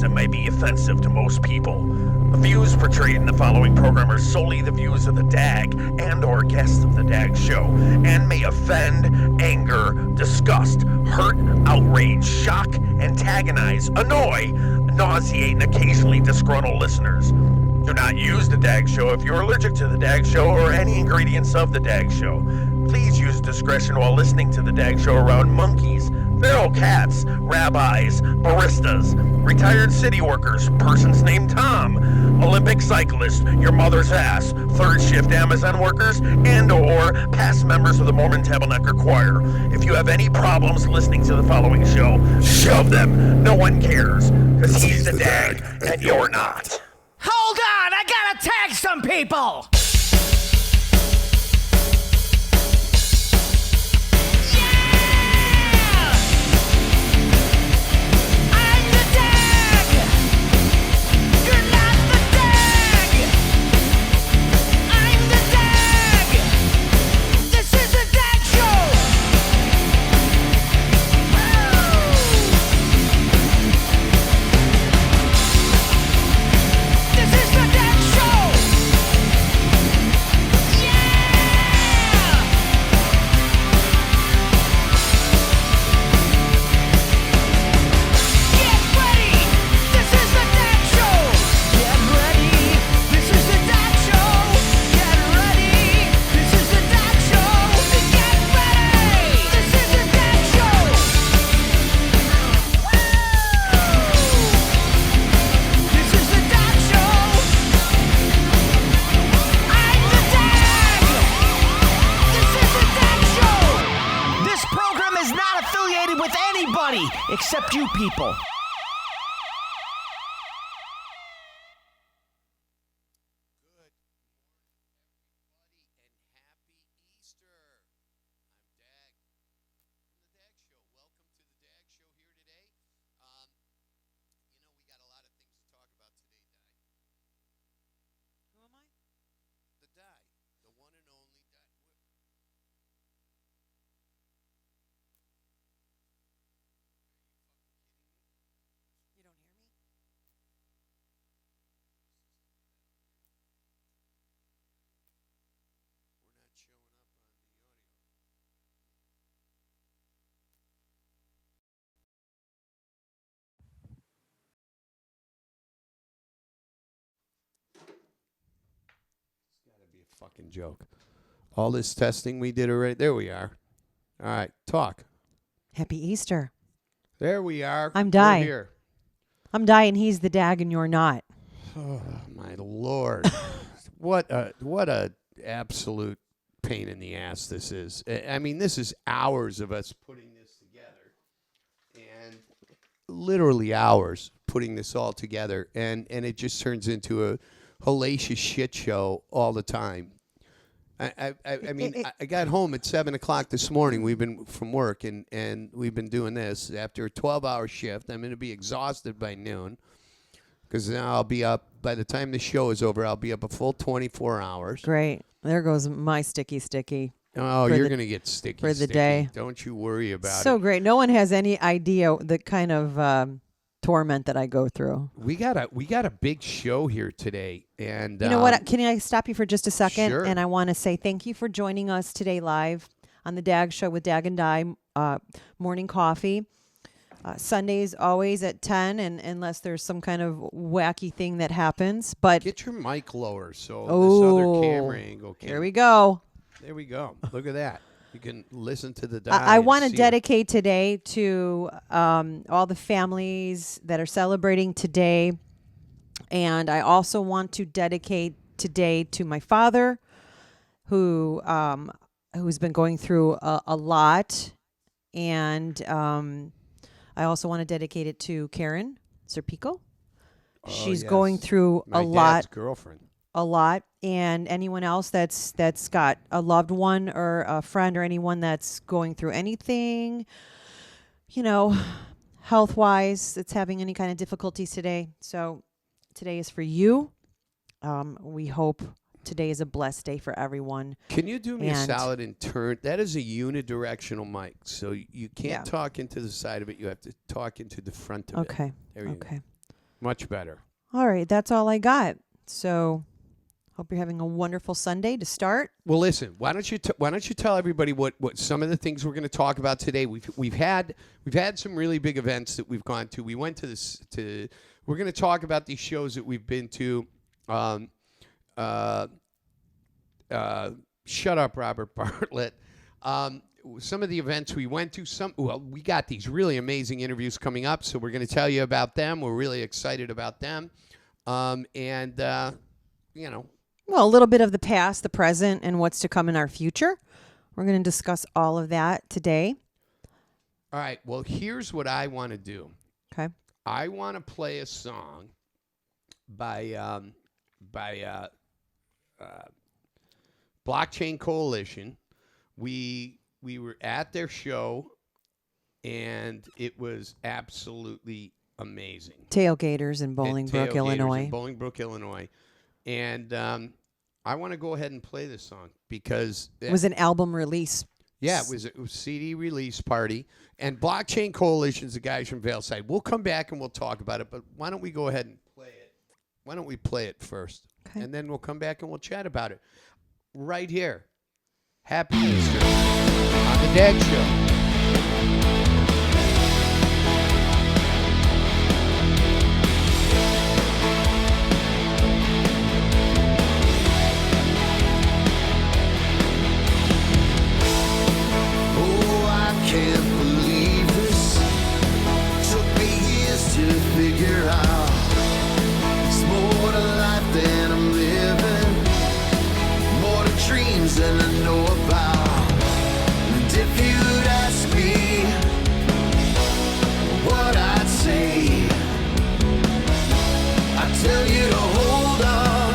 that may be offensive to most people. The views portrayed in the following program are solely the views of the DAG and/or guests of the DAG show, and may offend, anger, disgust, hurt, outrage, shock, antagonize, annoy, nauseate, and occasionally disgruntle listeners. Do not use the DAG show if you're allergic to the DAG show or any ingredients of the DAG show. Please use discretion while listening to the DAG show around monkeys, feral cats, rabbis, baristas, retired city workers, persons named Tom, Olympic cyclists, your mother's ass, third shift Amazon workers, and or past members of the Mormon Tabernacle Choir. If you have any problems listening to the following show, shove them. No one cares, because he's the DAG and you're not. Hold on, I gotta tag some people! Except you people. Fucking joke. All this testing we did already. There we are. All right, talk. Happy Easter. There we are. I'm Di. We're here. I'm Di, and he's the DAG, and you're not. Oh my Lord! what a absolute pain in the ass this is. I mean, this is hours of us putting this together, and literally hours putting this all together, and it just turns into a hellacious shit show all the time. I mean, I got home at 7 o'clock this morning. We've been from work, and we've been doing this after a 12-hour shift. I'm going to be exhausted by noon because now I'll be up. By the time the show is over, I'll be up a full 24 hours. Great. There goes my sticky. Oh, you're going to get sticky for the day. Don't you worry about it. So great. No one has any idea the kind of torment that I go through. We got a big show here today, and you know what? Can I stop you for just a second? Sure. And I want to say thank you for joining us today live on the DAG Show with Dag and Di morning coffee. Sundays always at 10, and unless there's some kind of wacky thing that happens. But get your mic lower so this other camera angle can. Here we go. There we go. Look at that. You can listen to the. I want to dedicate today to all the families that are celebrating today, and I also want to dedicate today to my father, who's been going through a lot, and I also want to dedicate it to Karen Serpico. She's going through my a dad's lot. Girlfriend. A lot, and anyone else that's got a loved one or a friend or anyone that's going through anything, health-wise, that's having any kind of difficulties today. So today is for you. We hope today is a blessed day for everyone. Can you do me a solid and turn? That is a unidirectional mic, so you can't talk into the side of it. You have to talk into the front of it. Okay. There you go. Much better. All right, that's all I got. So, hope you're having a wonderful Sunday to start. Well, listen. Why don't you tell everybody what some of the things we're going to talk about today? We've had some really big events that we've gone to. We went to this to. We're going to talk about these shows that we've been to. Shut up, Robert Bartlett. Some of the events we went to. We got these really amazing interviews coming up, so we're going to tell you about them. We're really excited about them, you know. Well, a little bit of the past, the present, and what's to come in our future. We're going to discuss all of that today. All right. Well, here's what I want to do. Okay. I want to play a song by Blockchain Coalition. We were at their show, and it was absolutely amazing. Tailgaters in Bolingbrook, Illinois. Illinois. And I want to go ahead and play this song because It was an album release. yeah, it was a CD release party. And Blockchain Coalition's the guys from Valeside. We'll come back and we'll talk about it, but why don't we go ahead and play it? Why don't we play it first? Okay. And then we'll come back and we'll chat about it. Right here. Happy Easter on the Dag Show. Oh, I can't believe this. Took me years to figure out. It's more to life than I'm living, more to dreams than I know about. And if you'd ask me what I'd say, I'd tell you to hold on.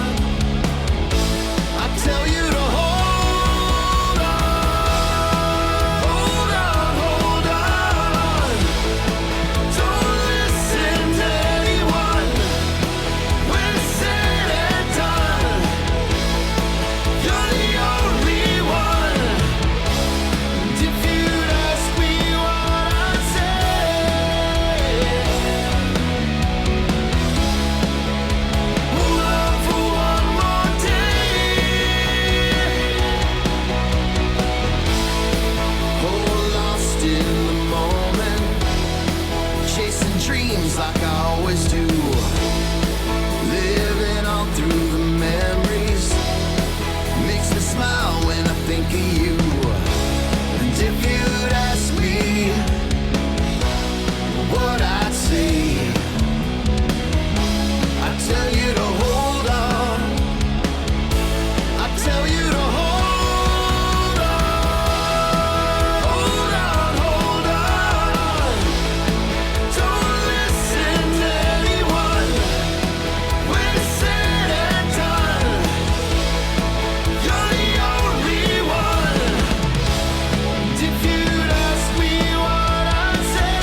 I'd tell you to hold on. Hold on, hold on. Don't listen to anyone when it's said and done. You're the only one. And if you'd ask me what I'd say, hold on for one more day. Oh, lost in the moment, chasing dreams like I always do. Living on through the memories makes me smile when I think of you. And if you'd ask me what I'd say, I'd tell you to hold on. I'd tell you to hold on. Hold on, hold on. Don't listen to anyone when it's said and done. You're the only one. And if you'd ask me what I'd say,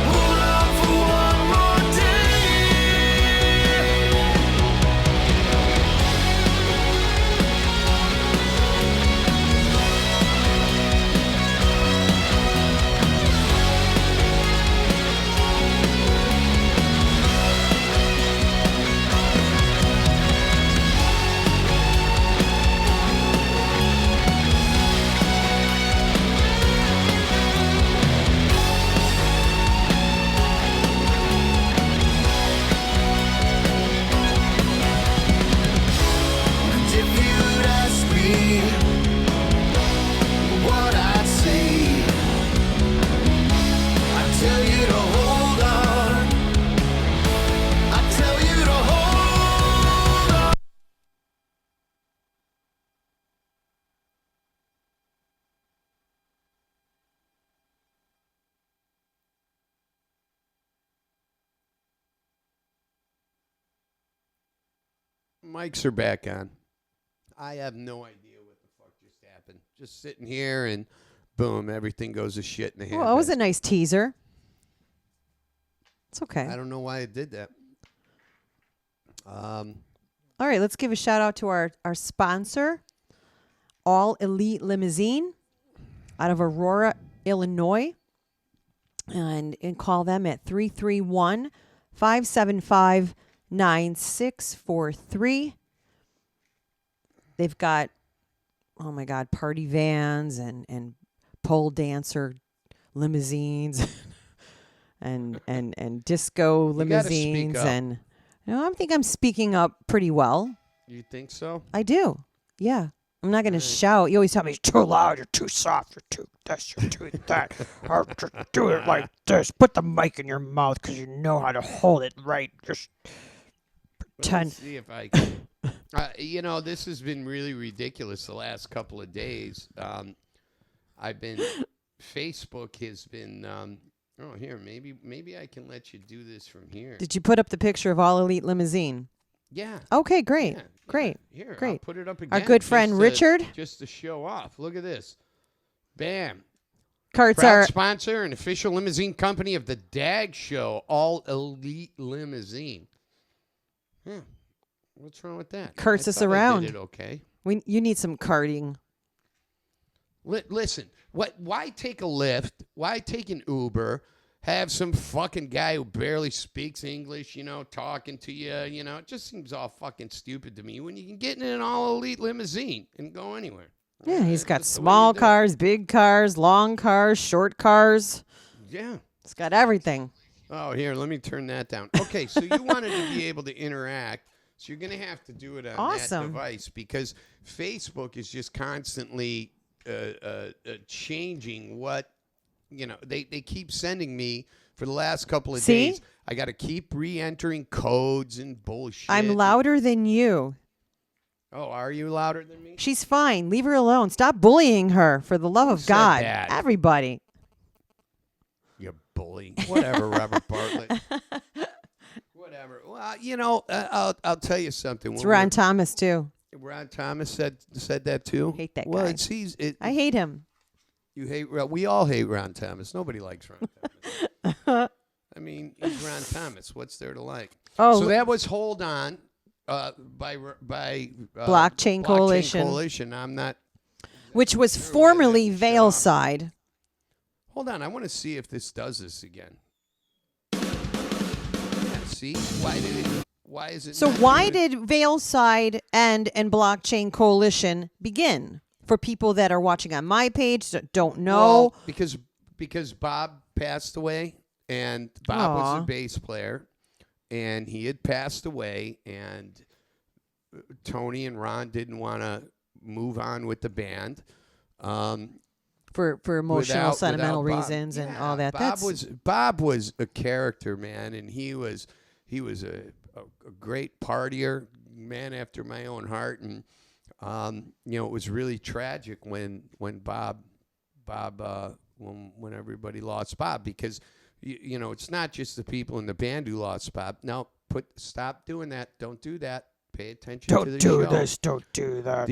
hold on for one more day. And if you'd ask me what I'd say, I'd tell you to hold on. I'd tell you to hold on. Mics are back on. I have no idea what the fuck just happened. Just sitting here and boom, everything goes to shit in the hand. Well, that was a nice teaser. It's okay. I don't know why it did that. All right, let's give a shout out to our sponsor, All Elite Limousine out of Aurora, Illinois. and call them at 331-575-9643. They've got, oh my God, party vans and pole dancer limousines and disco You gotta speak limousines. up. And I think I'm speaking up pretty well. You think so? I do. Yeah. I'm not going to shout. You always tell me, you're too loud, you're too soft, you're too this, you're too that. Or just do it like this. Put the mic in your mouth because you know how to hold it right. Just pretend. Let's see if I can. This has been really ridiculous the last couple of days. Facebook has been. Here, maybe I can let you do this from here. Did you put up the picture of All Elite Limousine? Yeah. Okay, great. Yeah, Great. Here, I'll Great. put it up again. Our good friend just Richard. Just to show off. Look at this. Bam. Kurt's Proud our sponsor and official limousine company of the DAG Show, All Elite Limousine. Yeah. What's wrong with that? Kurt's I us thought I around. did it okay. you need some karting. Listen, why take a Lyft? Why take an Uber? Have some fucking guy who barely speaks English, talking to you, It just seems all fucking stupid to me when you can get in an all elite limousine and go anywhere. Yeah, he's got That's the way small you do it. cars, big cars, long cars, short cars. Yeah. It's got everything. Oh, here, let me turn that down. Okay, so you wanted to be able to interact, so you're going to have to do it on that Awesome. device because Facebook is just constantly changing what, they keep sending me for the last couple of See? days. I got to keep re-entering codes and bullshit. I'm louder than you. Oh, are you louder than me? She's fine. Leave her alone. Stop bullying her, for the love of said God. that? Everybody. You bully. Whatever, Robert Bartlett. Whatever. Well, I'll tell you something. It's When Ron Thomas, too. Ron Thomas said that too. Hate that Well, guy. I hate him. You hate. We all hate Ron Thomas. Nobody likes Ron Thomas. I mean, he's Ron Thomas. What's there to like? Oh, So that was Hold On by Blockchain Coalition. Coalition. I'm not. which was Sure, formerly why that- shut up. Valeside. Hold on. I want to see if this does this again. Yeah, see, why is it? So not why doing- did Valeside and Blockchain Coalition begin? For people that are watching on my page that don't know. Well, because Bob passed away, and Bob was Aw. a bass player, and he had passed away, and Tony and Ron didn't want to move on with the band. For emotional, without sentimental Bob. reasons and Yeah, all that. Bob was a character, man, and he was a great partier, man after my own heart, and it was really tragic when Bob when everybody lost Bob, because it's not just the people in the band who lost Bob. No, stop doing that. Don't do that. Pay attention to the show. Don't do that.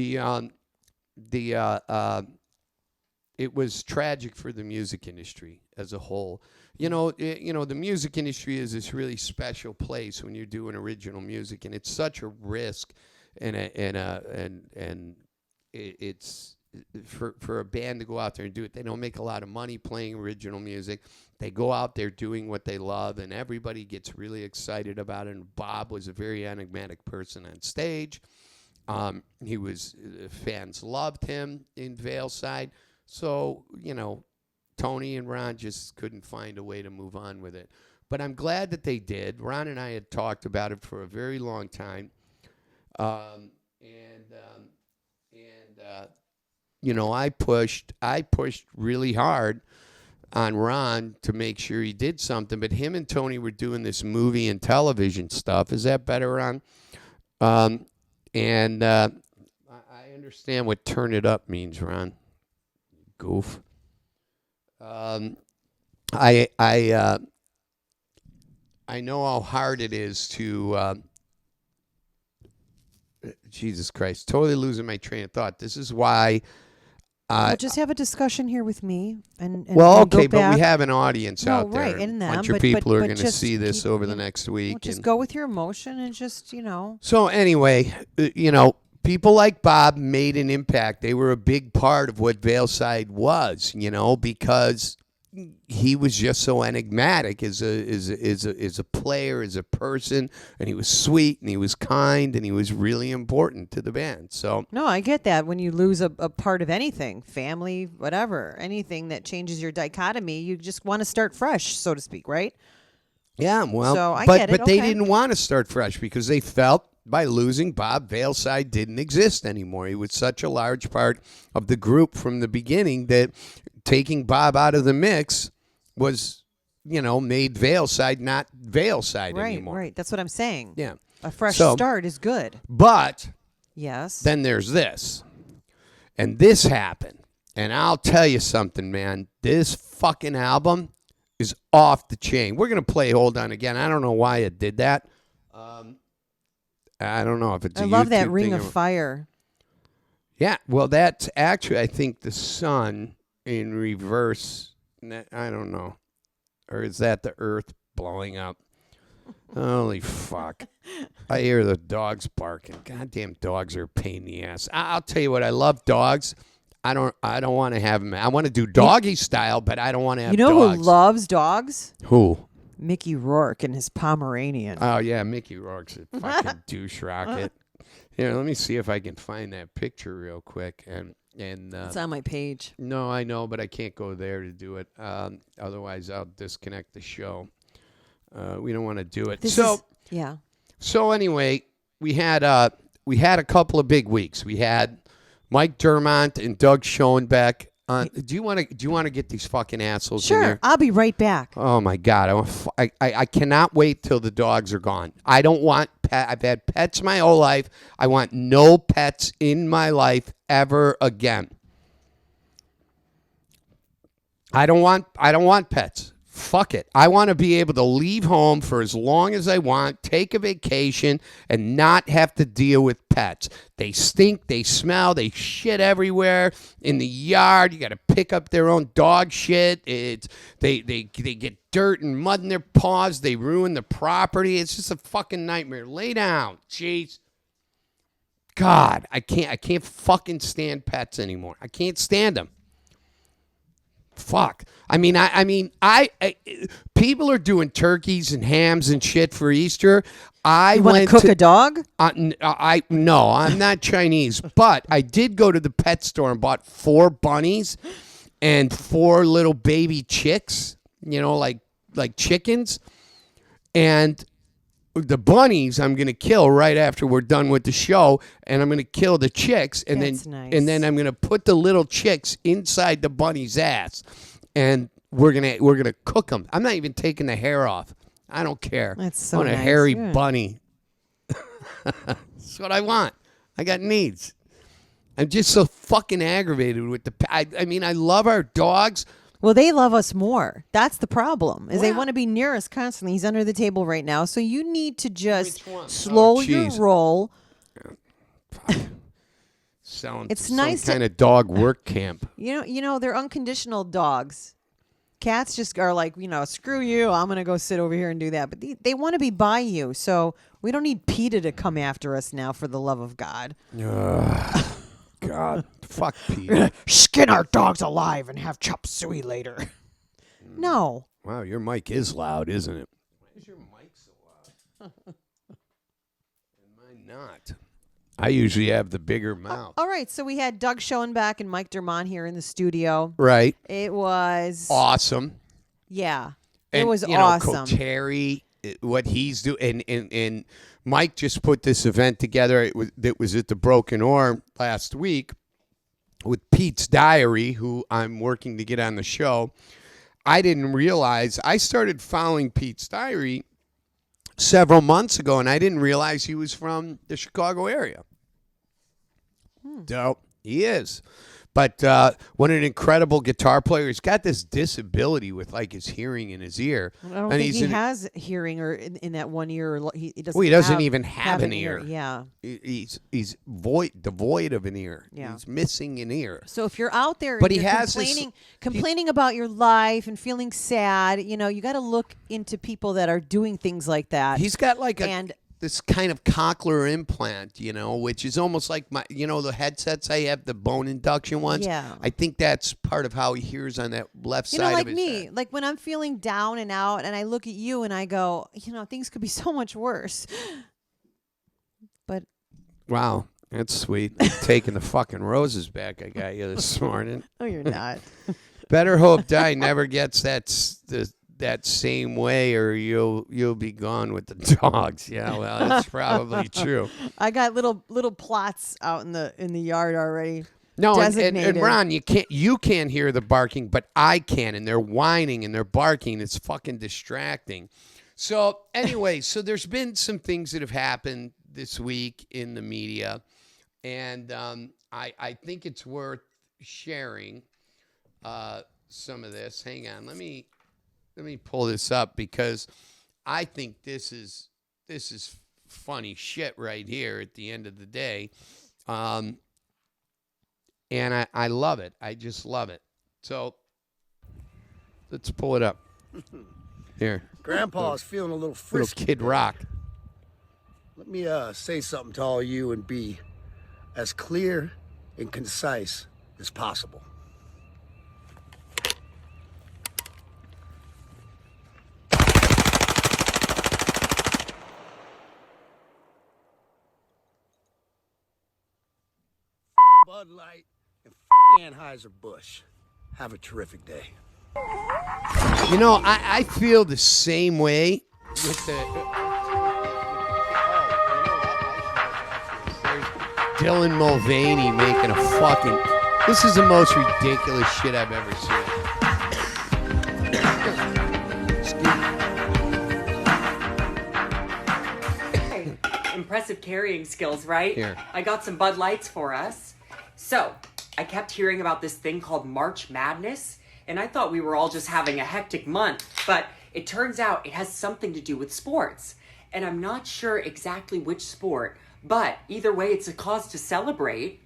It was tragic for the music industry as a whole. The music industry is this really special place when you're doing original music, and it's such a risk, and it's for a band to go out there and do it. They don't make a lot of money playing original music. They go out there doing what they love, and everybody gets really excited about it. And Bob was a very enigmatic person on stage. Fans loved him in Valeside. So, Tony and Ron just couldn't find a way to move on with it. But I'm glad that they did. Ron and I had talked about it for a very long time. I pushed really hard on Ron to make sure he did something. But him and Tony were doing this movie and television stuff. Is that better, Ron? I understand what "turn it up" means, Ron. Goof. I know how hard it is to. Jesus Christ! Totally losing my train of thought. This is why. Well, just have a discussion here with me, and Well, we'll go okay, but back. we have an audience No, out there. right, and a them, bunch of but- people are but going to just see this keep- over the next week. Well, just and- go with your emotion and just, So anyway, people like Bob made an impact. They were a big part of what Valeside was, because he was just so enigmatic as a player, as a person, and he was sweet and he was kind and he was really important to the band. So No, I get that. When you lose a part of anything, family, whatever, anything that changes your dichotomy, you just want to start fresh, so to speak, right? yeah, well, So I but get it, but they okay. didn't want to start fresh because they felt by losing Bob, Veilside didn't exist anymore. He was such a large part of the group from the beginning that taking Bob out of the mix was, made Veilside not Veilside Right, anymore. right. That's what I'm saying. Yeah. A fresh So- start is good. But Yes. then there's this. And this happened. And I'll tell you something, man. This fucking album is off the chain. We're going to play Hold On Again. I don't know why it did that. I don't know if it's I a love that YouTube Ring thing of or- Fire. Yeah, well, that's actually, I think, the sun in reverse. I don't know. Or is that the earth blowing up? Holy fuck. I hear the dogs barking. Goddamn dogs are a pain in the ass. I'll tell you what, I love dogs. I don't want to have them. I want to do doggy style, but I don't want to have You know dogs. who loves dogs? Who? Mickey Rourke and his Pomeranian. Oh, yeah, Mickey Rourke's a fucking douche rocket. Here, let me see if I can find that picture real quick. And It's on my page. no, I know, but I can't go there to do it. Otherwise, I'll disconnect the show. We don't want to do it. Yeah. So anyway, we had a couple of big weeks. We had Mike Dermont and Doug Schoenbeck. Do you want to get these fucking assholes in Sure. here? I'll be right back. Oh my God! I cannot wait till the dogs are gone. I don't want pet. I've had pets my whole life. I want no pets in my life ever again. I don't want pets. Fuck it. I want to be able to leave home for as long as I want, take a vacation, and not have to deal with pets. They stink, they smell, they shit everywhere in the yard. You got to pick up their own dog shit. They get dirt and mud in their paws. They ruin the property. It's just a fucking nightmare. Lay down. Jeez. God, I can't fucking stand pets anymore. I can't stand them. Fuck. I mean, people are doing turkeys and hams and shit for Easter. You want to cook a dog? No, I'm not Chinese, but I did go to the pet store and bought 4 bunnies and 4 little baby chicks, like chickens. And the bunnies I'm going to kill right after we're done with the show, and I'm going to kill the chicks, and That's then nice. and then I'm going to put the little chicks inside the bunny's ass, and we're gonna cook them. I'm not even taking the hair off. I don't care. That's so I want a nice. hairy Yeah. bunny. That's what I want. I got needs. I'm just so fucking aggravated with the. I mean, I love our dogs. Well, they love us more. That's the problem. Is they Well- want to be near us constantly. He's under the table right now, so you need to just Which one? slow Oh, your jeez. roll. Selling It's some nice to- kind of dog work camp. You know, they're unconditional dogs. Cats just are like, screw you. I'm gonna go sit over here and do that. But they want to be by you, so we don't need PETA to come after us now. For the love of God, God, fuck Pete. Skin our dogs alive and have chop suey later. no. Wow, your mic is loud, isn't it? Why is your mic so loud? And mine not. I usually have the bigger mouth. All right, so we had Doug Schoenbach and Mike Dermont here in the studio. Right. It was Awesome. yeah, And, it was you know, awesome. Terry, what he's doing, and Mike just put this event together. It was at the Broken Oar last week with Pete's Diary, who I'm working to get on the show. I didn't realize I started following Pete's Diary several months ago, and I didn't realize he was from the Chicago area. So he is. But what an incredible guitar player. He's got this disability with like his hearing in his ear. I don't think he has hearing or in that one ear. Or he doesn't. Well, he doesn't have- even have an ear. Yeah. He's devoid of an ear. Yeah. He's missing an ear. So if you're out there, But and he you're has this- complaining about your life and feeling sad, you got to look into people that are doing things like that. He's got like a and kind of cochlear implant, which is almost like the headsets I have, the bone induction ones. Yeah. I think that's part of how he hears on that left side like of his me, head. like when I'm feeling down and out and I look at you and I go, things could be so much worse. But Wow, that's sweet. Taking the fucking roses back I got you this morning. no, you're not. Better hope Di never gets that same way, or you'll be gone with the dogs. Yeah, well, that's probably true. I got little plots out in the yard already. No, and Designated. Ron, you can't hear the barking, but I can, and they're whining and they're barking. It's fucking distracting. So anyway, so there's been some things that have happened this week in the media, and I think it's worth sharing some of this. Hang on, let me pull this up because I think this is funny shit right here at the end of the day. And I love it. I just love it. So let's pull it up. Here. Grandpa's feeling a little Little frisky. Kid Rock. Let me say something to all you and be as clear and concise as possible. Bud Light and Anheuser-Busch. Have a terrific day. I feel the same way with the. There's Dylan Mulvaney making a fucking. This is the most ridiculous shit I've ever seen. Impressive carrying skills, right? Here. I got some Bud Lights for us. So, I kept hearing about this thing called March Madness, and I thought we were all just having a hectic month, but it turns out it has something to do with sports. And I'm not sure exactly which sport, but either way, it's a cause to celebrate.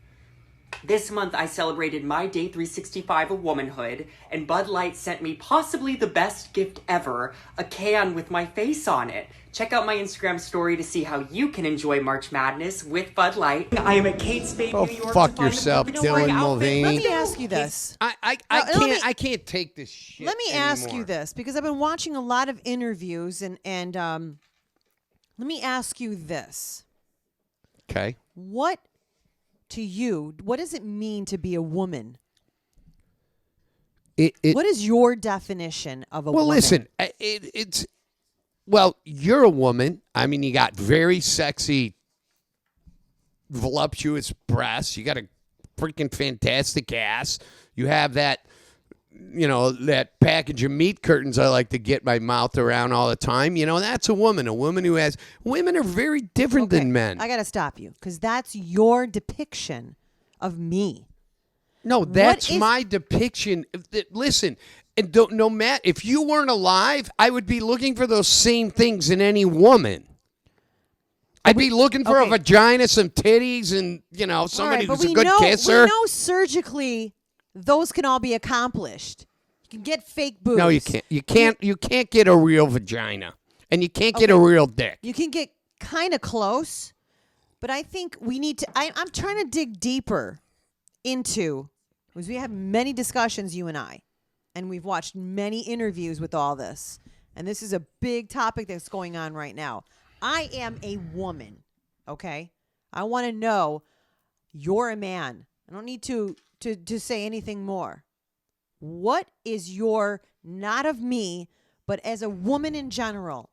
This month, I celebrated my day 365 of womanhood, and Bud Light sent me possibly the best gift ever, a can with my face on it. Check out my Instagram story to see how you can enjoy March Madness with Bud Light. I am at Kate Spade, Oh, New York. fuck to find the yourself, perfect spring Dylan outfit. Mulvaney. Let me ask you this. I can't take this shit. Let me ask you anymore. this because I've been watching a lot of interviews and let me ask you this. Okay. What does it mean to be a woman? What is your definition of a woman? Well, listen, it's you're a woman. I mean, you got very sexy, voluptuous breasts. You got a freaking fantastic ass. You have that, that package of meat curtains I like to get my mouth around all the time. That's a woman. A woman who has. Women are very different than men. I got to stop you because that's your depiction of me. No, that's is- my depiction. Listen, and no matter if you weren't alive, I would be looking for those same things in any woman. I'd be looking for a okay. vagina, some titties, and somebody All right, who's a good kisser. We know surgically those can all be accomplished. You can get fake boobs. No, you can't. You can't get a real vagina, and you can't get a real dick. You can get kind of close, but I think we need to. I'm trying to dig deeper into because we have many discussions, you and I, and we've watched many interviews with all this, and this is a big topic that's going on right now. I am a woman, okay? I want to know you're a man. I don't need to say anything more. What is your, not of me, but as a woman in general,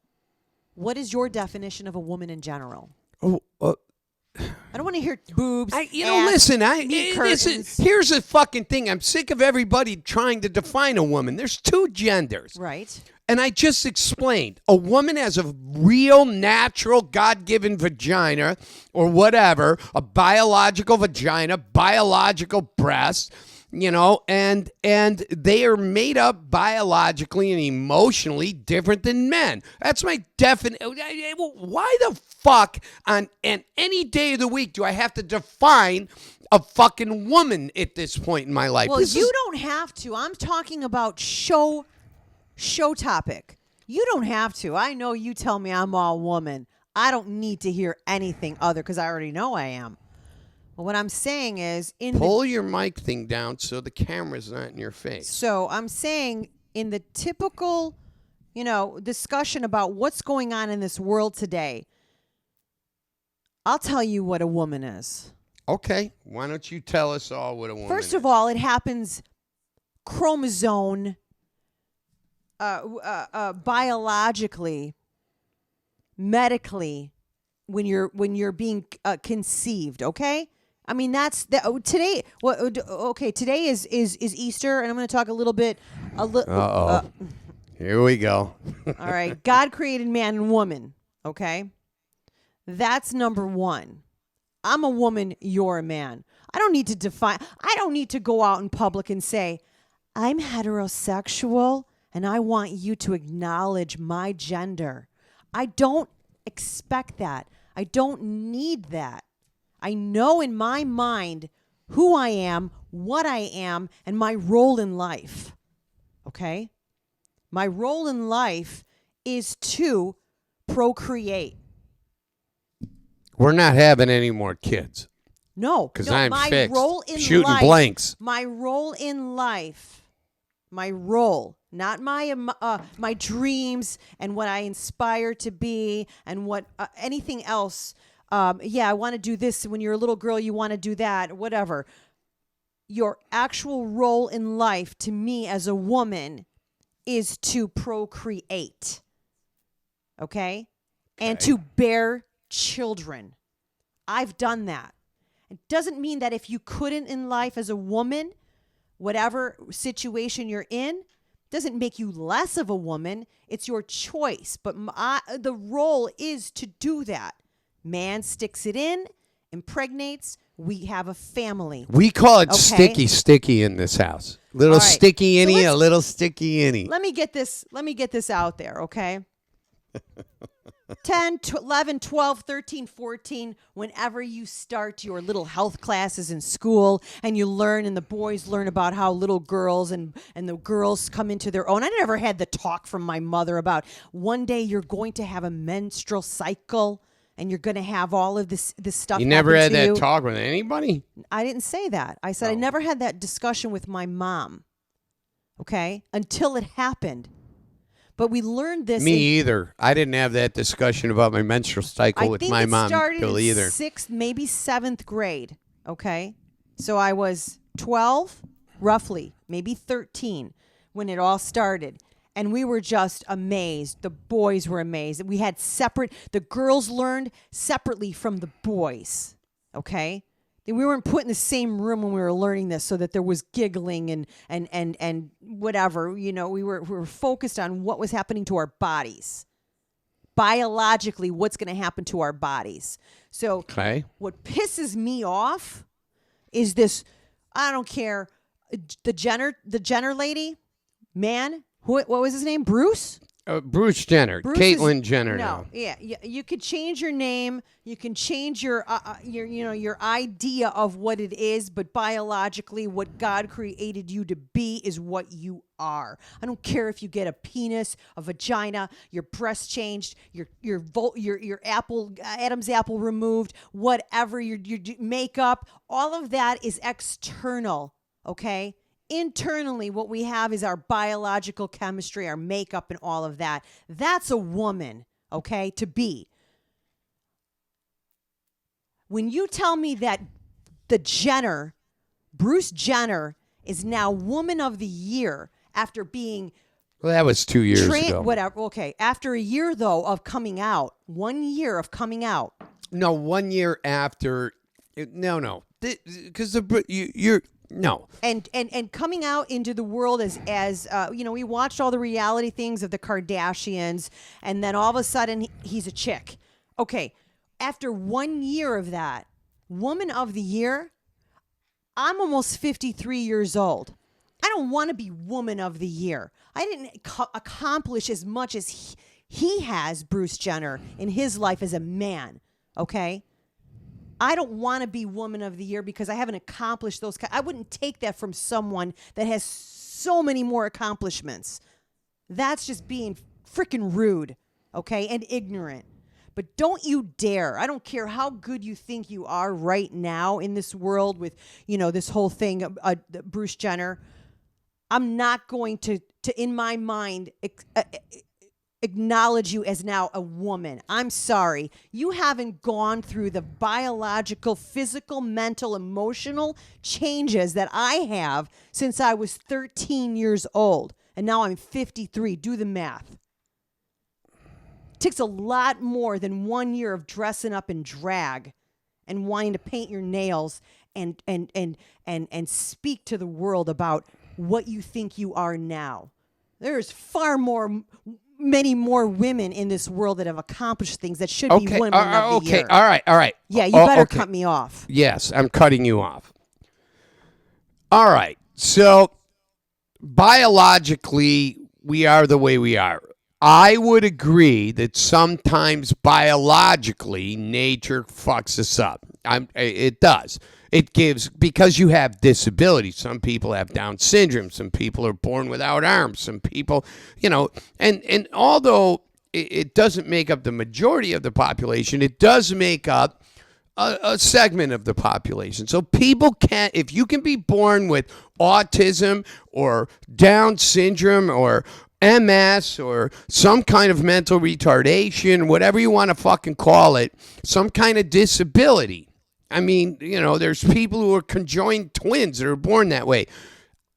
what is your definition of a woman in general? I don't want to hear boobs. Ass, Listen. meat curtains. Here's the fucking thing. I'm sick of everybody trying to define a woman. There's two genders. Right. And I just explained, a woman has a real, natural, God-given vagina or whatever, a biological vagina, biological breast, and they are made up biologically and emotionally different than men. That's my definition. Why the fuck on any day of the week do I have to define a fucking woman at this point in my life? Well, you don't have to. I'm talking about show topic. You don't have to. I know you tell me I'm all woman. I don't need to hear anything other because I already know I am. But what I'm saying is Pull your mic thing down so the camera's not in your face. So I'm saying in the typical, discussion about what's going on in this world today, I'll tell you what a woman is. Okay. Why don't you tell us all what a woman First is? of all, it happens chromosome, biologically, medically, when you're being conceived. Okay, I mean that's today. Today is Easter, and I'm going to talk a little bit. Here we go. All right, God created man and woman. Okay, that's number one. I'm a woman, you're a man. I don't need to go out in public and say, I'm heterosexual and I want you to acknowledge my gender. I don't expect that. I don't need that. I know in my mind who I am, what I am, and my role in life. Okay? My role in life is to procreate. We're not having any more kids. No, Because no, I'm my fixed. role in Shooting life, blanks. My role in life, my role, not my dreams and what I inspire to be and what anything else. I want to do this. When you're a little girl, you want to do that. Whatever. Your actual role in life, to me as a woman, is to procreate. Okay, and to bear children. I've done that. It doesn't mean that if you couldn't in life as a woman, whatever situation you're in, doesn't make you less of a woman. It's your choice. But the role is to do that. Man sticks it in, impregnates. We have a family. We call it Okay. sticky in this house. Little All right. sticky So inny, a let's- little sticky inny. Let me get this out there, okay? 10, 11, 12, 13, 14, whenever you start your little health classes in school and you learn and the boys learn about how little girls and the girls come into their own. I never had the talk from my mother about one day you're going to have a menstrual cycle and you're going to have all of this stuff You never happen had to that you. talk with anybody? I didn't say that. I said I never had that discussion with my mom, okay, until it happened. But we learned this. Me either. I didn't have that discussion about my menstrual cycle with my mom started till in either. 6th, maybe 7th grade. Okay, so I was 12, roughly, maybe 13 when it all started, and we were just amazed. The boys were amazed. We had the girls learned separately from the boys. Okay. We weren't put in the same room when we were learning this so that there was giggling and whatever, we were focused on what was happening to our bodies. Biologically, what's going to happen to our bodies. So Okay. what pisses me off is this, I don't care, the Jenner lady, man, what was his name? Bruce? Bruce Jenner. Bruce Caitlyn is- Jenner no, now. yeah, you could change your name, you can change your idea of what it is, but biologically, what God created you to be is what you are. I don't care if you get a penis, a vagina, your breast changed, your Adam's apple removed, whatever, your makeup, all of that is external. Okay. Internally, what we have is our biological chemistry, our makeup, and all of that. That's a woman, okay, to be. When you tell me that Bruce Jenner, is now Woman of the Year after being Well, that was 2 years ago. whatever, okay, after a year, though, of coming out, 1 year of coming out. No, 1 year after. No. Because you're. No. And coming out into the world as we watched all the reality things of the Kardashians, and then all of a sudden he's a chick. Okay, after 1 year of that, Woman of the Year, I'm almost 53 years old. I don't want to be Woman of the Year. I didn't accomplish as much as he has, Bruce Jenner, in his life as a man. Okay. I don't want to be Woman of the Year because I haven't accomplished those. I wouldn't take that from someone that has so many more accomplishments. That's just being freaking rude, okay, and ignorant. But don't you dare. I don't care how good you think you are right now in this world with, this whole thing, Bruce Jenner. I'm not going to in my mind, acknowledge you as now a woman. I'm sorry. You haven't gone through the biological, physical, mental, emotional changes that I have since I was 13 years old. And now I'm 53. Do the math. It takes a lot more than 1 year of dressing up in drag and wanting to paint your nails and speak to the world about what you think you are now. There's many more women in this world that have accomplished things that should be women of the year. All right. Yeah, you better cut me off. Yes, I'm cutting you off. All right. So biologically, we are the way we are. I would agree that sometimes biologically, nature fucks us up. It does. It gives, because you have disabilities. Some people have Down syndrome. Some people are born without arms. Some people, and although it doesn't make up the majority of the population, it does make up a segment of the population. So people can't, if you can be born with autism or Down syndrome or MS or some kind of mental retardation, whatever you want to fucking call it, some kind of disability. I mean, there's people who are conjoined twins that are born that way.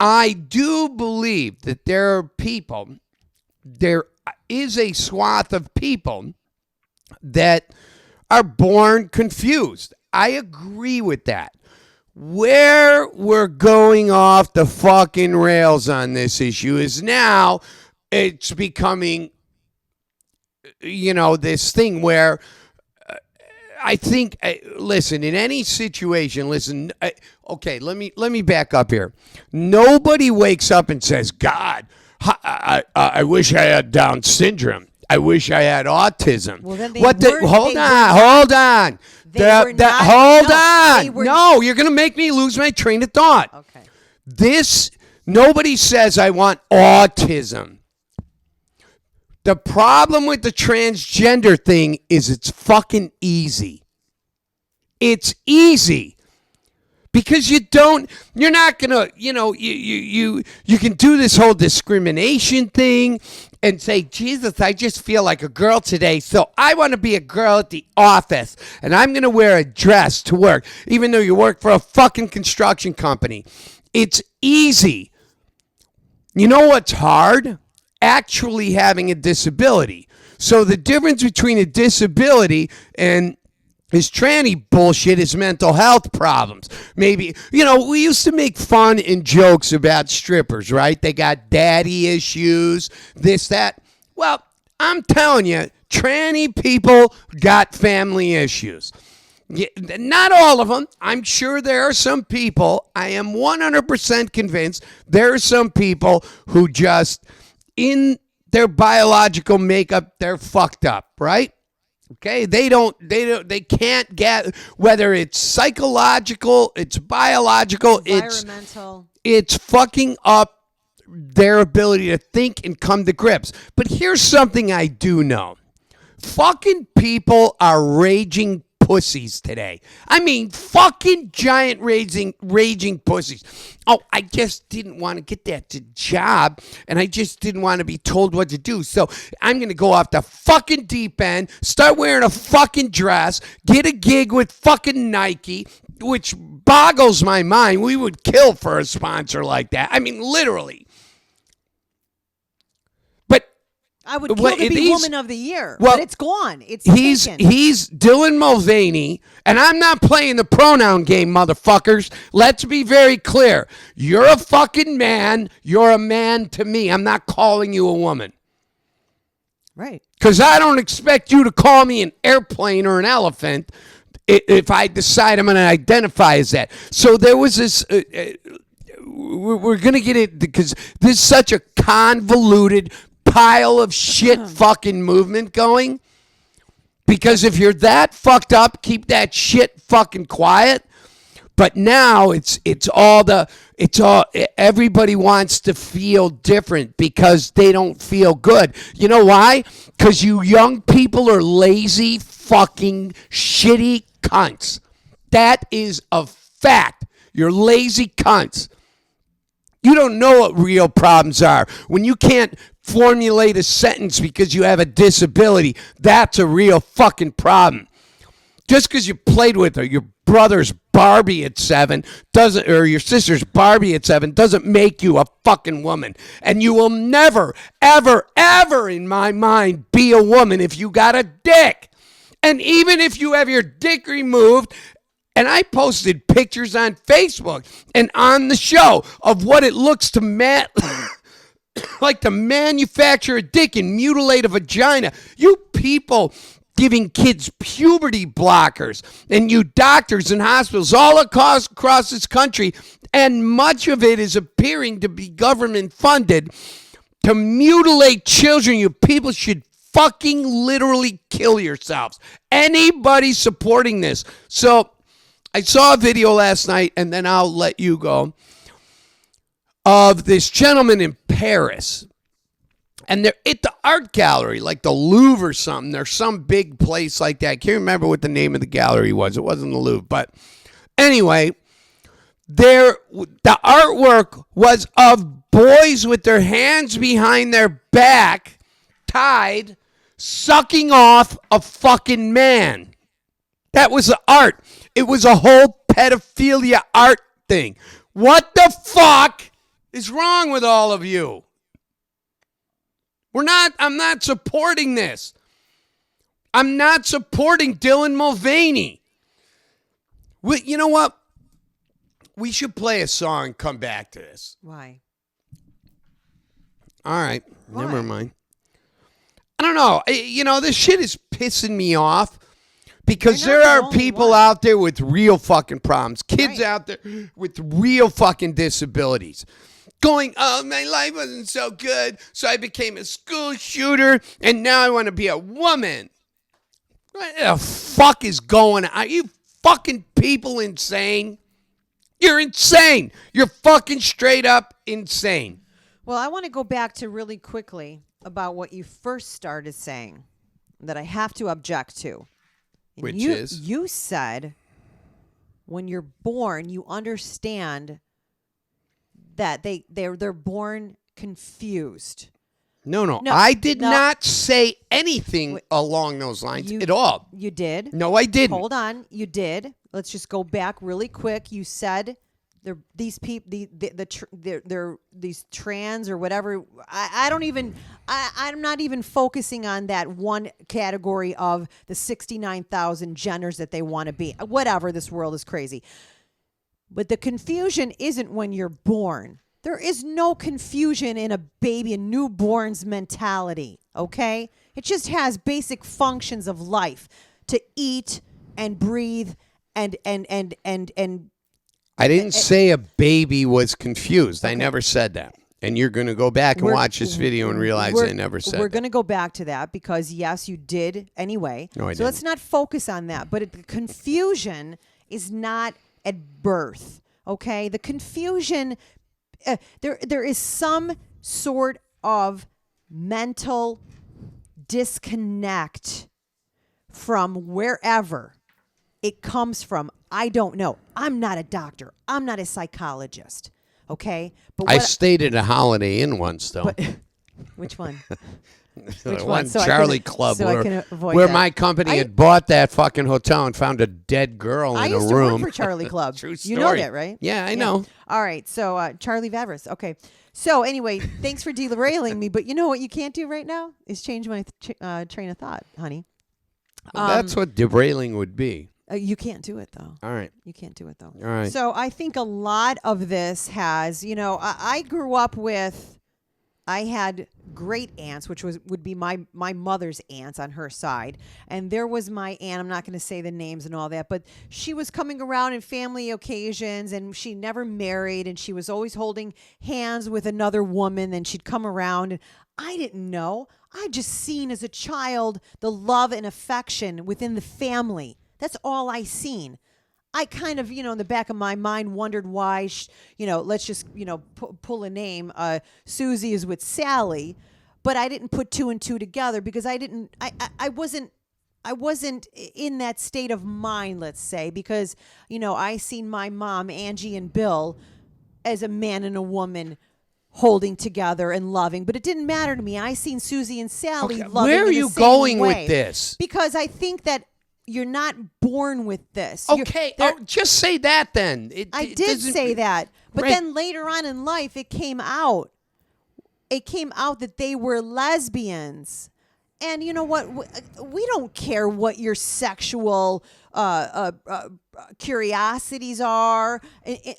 I do believe that there is a swath of people that are born confused. I agree with that. Where we're going off the fucking rails on this issue is now it's becoming, this thing where I think, listen, in any situation, okay, let me back up here. Nobody wakes up and says, God, I wish I had Down syndrome. I wish I had autism. Well, then hold on. No, you're going to make me lose my train of thought. Okay. Nobody says I want autism. The problem with the transgender thing is it's fucking easy. It's easy. Because you're not going to, you can do this whole discrimination thing and say, Jesus, I just feel like a girl today, so I want to be a girl at the office, and I'm going to wear a dress to work, even though you work for a fucking construction company. It's easy. You know what's hard? Actually having a disability. So the difference between a disability and his tranny bullshit is mental health problems. Maybe, we used to make fun and jokes about strippers, right? They got daddy issues, this, that. Well, I'm telling you, tranny people got family issues. Not all of them. I'm sure there are some people, I am 100% convinced there are some people who just, in their biological makeup, they're fucked up, right? Okay, they can't get, whether it's psychological, it's biological, environmental. It's fucking up their ability to think and come to grips. But here's something I do know. Fucking people are raging pussies today. I mean, fucking giant raging pussies. Oh, I just didn't want to get that job, and I just didn't want to be told what to do. So I'm going to go off the fucking deep end, start wearing a fucking dress, get a gig with fucking Nike, which boggles my mind. We would kill for a sponsor like that. I mean, literally. I would kill to be Woman of the Year, well, but it's gone. He's Dylan Mulvaney, and I'm not playing the pronoun game, motherfuckers. Let's be very clear. You're a fucking man. You're a man to me. I'm not calling you a woman. Right. Because I don't expect you to call me an airplane or an elephant if I decide I'm going to identify as that. So there was this... we're going to get it because this is such a convoluted pile of shit fucking movement going, because if you're that fucked up, keep that shit fucking quiet. But now it's all everybody wants to feel different because they don't feel good. You know why? Because you young people are lazy fucking shitty cunts. That is a fact. You're lazy cunts. You don't know what real problems are. When you can't formulate a sentence because you have a disability, that's a real fucking problem. Just because you played with her, your brother's Barbie at 7 doesn't, or your sister's Barbie at 7 doesn't make you a fucking woman. And you will never, ever, ever in my mind be a woman if you got a dick. And even if you have your dick removed, and I posted pictures on Facebook and on the show of what it looks to like to manufacture a dick and mutilate a vagina. You people giving kids puberty blockers, and you doctors and hospitals all across this country, and much of it is appearing to be government funded to mutilate children. You people should fucking literally kill yourselves. Anybody supporting this. So I saw a video last night, and then I'll let you go, of this gentleman in Paris. And they're at the art gallery, like the Louvre or something. There's some big place like that. I can't remember what the name of the gallery was. It wasn't the Louvre. But anyway, the artwork was of boys with their hands behind their back, tied, sucking off a fucking man. That was the art. It was a whole pedophilia art thing. What the fuck is wrong with all of you? I'm not supporting this. I'm not supporting Dylan Mulvaney. You know what? We should play a song and come back to this. Why? All right. Why? Never mind. I don't know. This shit is pissing me off because You're not there the are only people one. out there with real fucking problems. Kids Right. out there with real fucking disabilities. Going, oh, my life wasn't so good, so I became a school shooter, and now I want to be a woman. What the fuck is going on? Are you fucking people insane? You're insane. You're fucking straight up insane. Well, I want to go back to really quickly about what you first started saying that I have to object to. And Which you, is? You said when you're born, you understand that they're born confused. No, No, I did no. not say anything Wait, along those lines you- at all. You did. No, I didn't. Hold on, you did. Let's just go back really quick. You said these people, they're these trans or whatever. I don't even. I'm not even focusing on that one category of the 69,000 genders that they want to be. Whatever. This world is crazy. But the confusion isn't when you're born. There is no confusion in a baby, a newborn's mentality, okay? It just has basic functions of life to eat and breathe and I didn't say a baby was confused. I never said that. And you're going to go back and watch this video and realize I never said We're that. going to go back to that because, yes, you did anyway. No, I so let's didn't. not focus on that. But the confusion is not at birth, okay? The confusion, there is some sort of mental disconnect from wherever it comes from. I don't know. I'm not a doctor. I'm not a psychologist, okay? But I stayed at a Holiday Inn once, though. which one? The which one one? So I Charlie can- Club so I can avoid where that. my company I- had bought that fucking hotel and found a dead girl I in a used to room. work for Charlie Club. True You know story. that, right? Yeah, I know. All right. So Charlie Vavris. Okay. So anyway, thanks for derailing me. But you know what you can't do right now is change my train of thought, honey. That's what derailing would be. You can't do it though. All right. You can't do it though. All right. So I think a lot of this has, I grew up with. I had great aunts, which would be my mother's aunts on her side. And there was my aunt, I'm not going to say the names and all that, but she was coming around in family occasions and she never married and she was always holding hands with another woman and she'd come around and I didn't know. I just seen as a child the love and affection within the family. That's all I seen. I kind of, in the back of my mind wondered why, let's just, pull a name. Susie is with Sally, but I didn't put two and two together because I in that state of mind, let's say, because, I seen my mom, Angie, and Bill as a man and a woman holding together and loving, but it didn't matter to me. I seen Susie and Sally loving. Where are in the you same going way. with this? Because I think that you're not born with this. Okay, just say that then. I did say that, but Right. then later on in life, it came out. It came out that they were lesbians. And you know what? We don't care what your sexual curiosities are.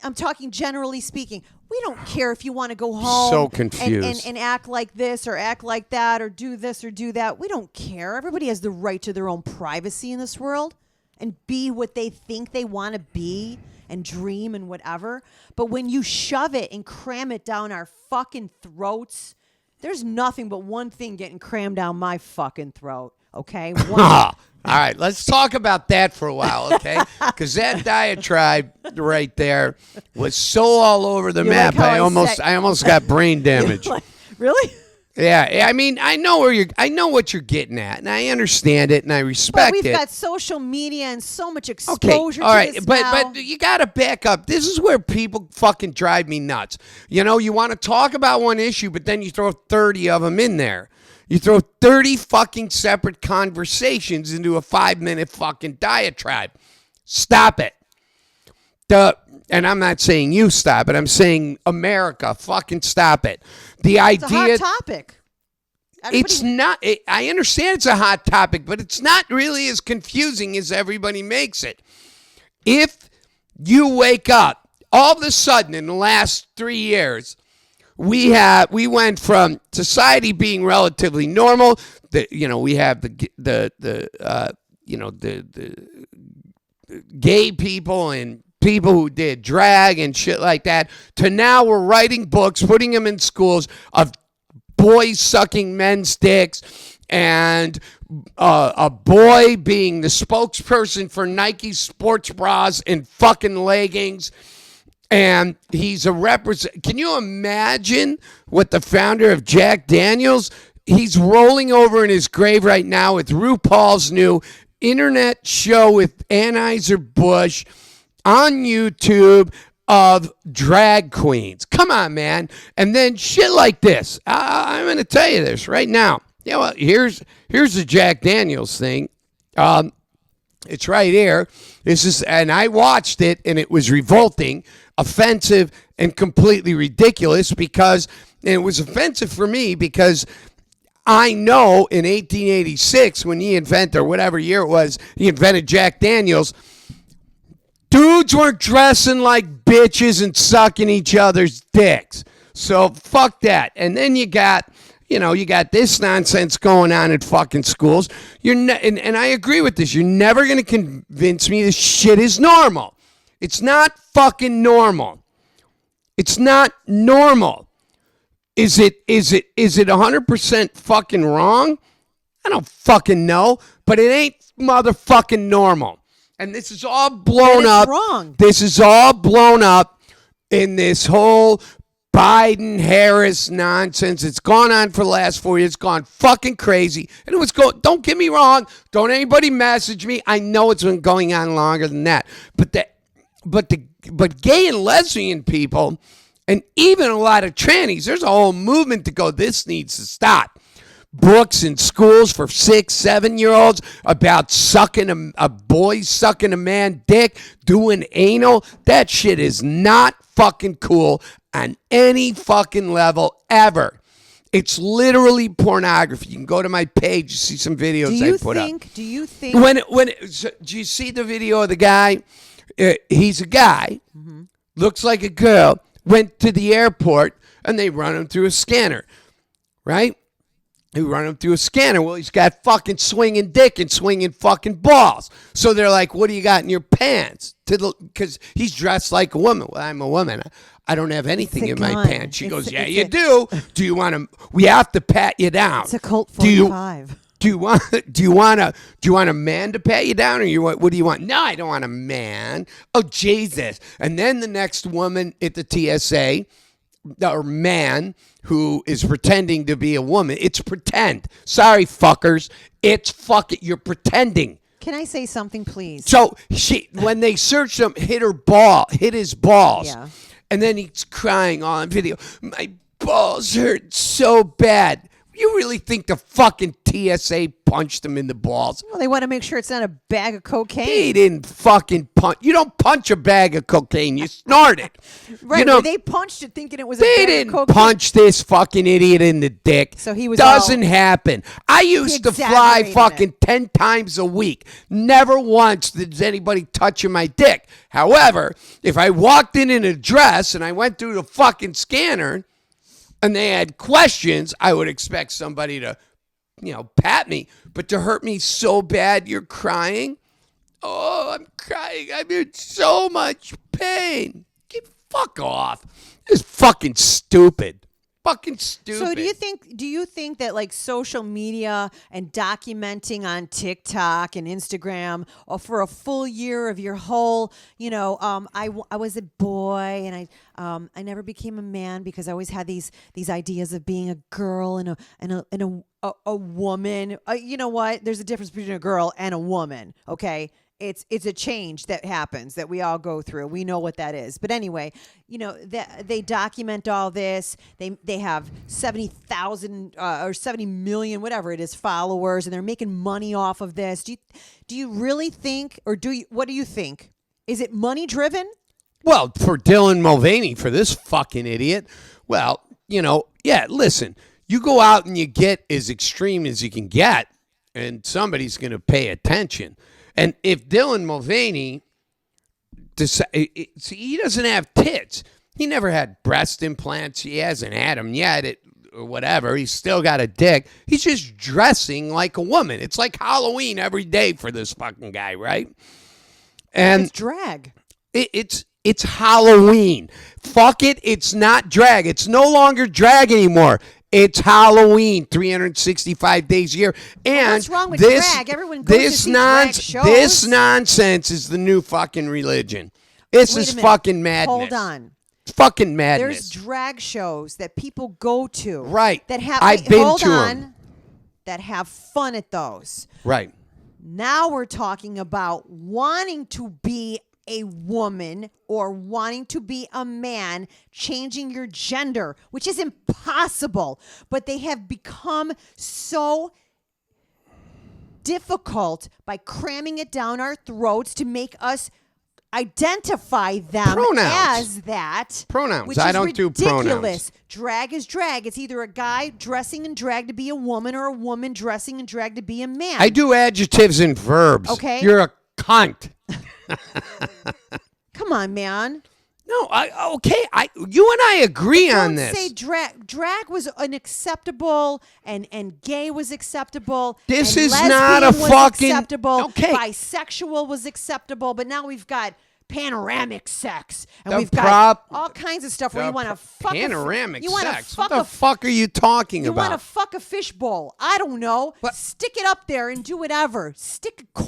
I'm talking generally speaking. We don't care if you want to go home So confused. and act like this or act like that or do this or do that. We don't care. Everybody has the right to their own privacy in this world and be what they think they want to be and dream and whatever. But when you shove it and cram it down our fucking throats, there's nothing but one thing getting crammed down my fucking throat, okay? All right, let's talk about that for a while, okay? Because that diatribe right there was so all over the You map. like how I almost got brain damage. Really? Yeah, I mean, I know what you're getting at, and I understand it, and I But respect we've it. got social media and so much Okay, exposure all to right, this but now. you got to back up. This is where people fucking drive me nuts. You want to talk about one issue, but then you throw 30 of them in there. You throw 30 fucking separate conversations into a 5-minute fucking diatribe. Stop it. And I'm not saying you stop it. I'm saying America, fucking stop it. The it's a idea. hot topic. It's not. I understand it's a hot topic, but it's not really as confusing as everybody makes it. If you wake up all of a sudden in the last 3 years, we went from society being relatively normal. We have the gay people and people who did drag and shit like that, to now we're writing books, putting them in schools of boys sucking men's dicks and a boy being the spokesperson for Nike sports bras and fucking leggings. And he's a represent. Can you imagine what the founder of Jack Daniels? He's rolling over in his grave right now with RuPaul's new internet show with Anheuser-Busch on YouTube of drag queens. Come on, man. And then shit like this. I'm going to tell you this right now. Yeah, well, here's the Jack Daniels thing. It's right here. And I watched it, and it was revolting, offensive, and completely ridiculous and it was offensive for me because I know in 1886 when he invented, or whatever year it was, he invented Jack Daniels, dudes weren't dressing like bitches and sucking each other's dicks. So fuck that. And then you got this nonsense going on in fucking schools. And I agree with this. You're never going to convince me this shit is normal. It's not fucking normal. It's not normal. Is it 100% fucking wrong? I don't fucking know, but it ain't motherfucking normal. And this is all blown up. Wrong. This is all blown up in this whole Biden-Harris nonsense. It's gone on for the last 4 years. It's gone fucking crazy. And it was don't get me wrong. Don't anybody message me. I know it's been going on longer than that. But gay and lesbian people, and even a lot of trannies, there's a whole movement to go, this needs to stop. Books in schools for 6, 7-year-olds about sucking a boy sucking a man dick, doing anal. That shit is not fucking cool on any fucking level ever. It's literally pornography. You can go to my page, you see some videos I put up. Do you think? Do you see the video of the guy? He's a guy, looks like a girl, went to the airport, and they run him through a scanner, right? They run him through a scanner. Well, he's got fucking swinging dick and swinging fucking balls. So they're like, what do you got in your pants? Because he's dressed like a woman. Well, I'm a woman. I don't have anything in my pants. She goes, yeah, you do. Do you want to? We have to pat you down. It's a Colt 45. Do you want a man to pat you down, or what do you want? No, I don't want a man. Oh, Jesus. And then the next woman at the TSA or man who is pretending to be a woman. It's pretend. Sorry, fuckers. It's fucking. You're pretending. Can I say something, please? So when they searched him, hit his balls, Yeah. and then he's crying on video. My balls hurt so bad. You really think the fucking TSA punched him in the balls? Well, they want to make sure it's not a bag of cocaine. They didn't fucking punch. You don't punch a bag of cocaine. You snort it. Right, You know, well, they punched it thinking it was a they bag didn't of cocaine. punch this fucking idiot in the dick. So he was Doesn't happen. I used to fly exaggerated fucking 10 times a week. Never once did anybody touching my dick. However, if I walked in a dress and I went through the fucking scanner and they had questions, I would expect somebody to, pat me. But to hurt me so bad you're crying? Oh, I'm crying. I'm in so much pain. Fuck off. This is fucking stupid. Fucking stupid. So do you think that like social media and documenting on TikTok and Instagram or for a full year of your whole, I was a boy and I never became a man because I always had these ideas of being a girl and a woman. You know what? There's a difference between a girl and a woman, okay? It's a change that happens that we all go through. We know what that is. But anyway, they document all this. They have 70,000 or 70 million, whatever it is, followers, and they're making money off of this. Do you really think, or what do you think? Is it money driven? Well, for Dylan Mulvaney, for this fucking idiot, well, listen, you go out and you get as extreme as you can get, and somebody's going to pay attention. And if Dylan Mulvaney he doesn't have tits. He never had breast implants. He hasn't had them yet or whatever. He's still got a dick. He's just dressing like a woman. It's like Halloween every day for this fucking guy, right? And It's drag. It's Halloween. Fuck it. It's not drag. It's no longer drag anymore. It's Halloween, 365 days a year. And what's wrong with drag? Everyone goes to see drag shows. This nonsense is the new fucking religion. This Wait is a minute. fucking madness. Hold on. It's fucking madness. There's drag shows that people go to. Right. That have I've been hold to 'em. on. That have fun at those. Right. Now we're talking about wanting to be a woman or wanting to be a man, changing your gender, which is impossible. But they have become so difficult by cramming it down our throats to make us identify them Pronouns. as that. Pronouns. Which I is don't do ridiculous. pronouns. Drag is drag. It's either a guy dressing in drag to be a woman or a woman dressing in drag to be a man. I do adjectives and verbs. Okay. You're a cunt. Come on, man. No, you and I agree on Don't this. say drag was unacceptable and gay was acceptable. This and is lesbian not a was fucking- acceptable. Okay. Bisexual was acceptable, but now we've got panoramic sex and The we've got prop- all kinds of stuff where The you want to fuck panoramic you want to sex. fuck What the fuck are you talking you want about? to fuck a fishbowl. I don't know. What? Stick it up there and do whatever. Stick a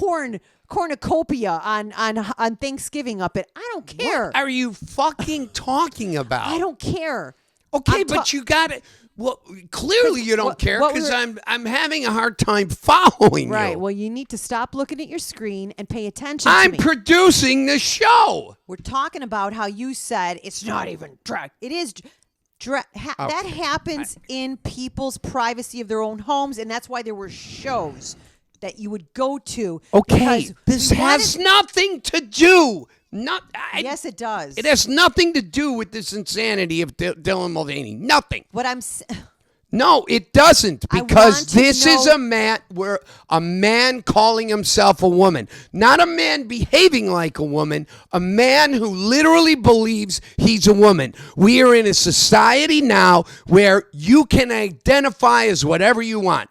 cornucopia on Thanksgiving up it. I don't care. What are you fucking talking about? I don't care. Okay, I'm but you got it. Well, clearly you don't what- care what because we're- I'm having a hard time following Right. you. Well, you need to stop looking at your screen and pay attention I'm to me. producing the show. We're talking about how you said it's not even drag. It is drag. That happens in people's privacy of their own homes, and that's why there were shows that you would go to. Okay, because this we has wanted- nothing to do. Yes, it does. It has nothing to do with this insanity of Dylan Mulvaney. Nothing. What I'm No, it doesn't, I because want to this is know- a man calling himself a woman, not a man behaving like a woman, a man who literally believes he's a woman. We are in a society now where you can identify as whatever you want.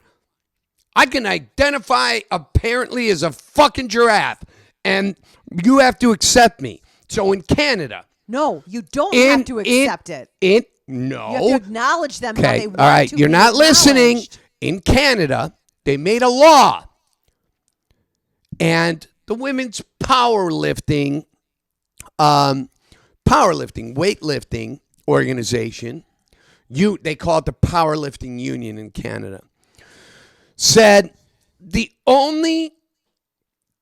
I can identify apparently as a fucking giraffe, and you have to accept me. So in Canada, No, you don't have to accept it. No. You have to acknowledge them how Okay, they all want right. to You're be not listening. acknowledged. In Canada, they made a law, and the women's weightlifting, organization, they call it the Powerlifting Union in Canada, said the only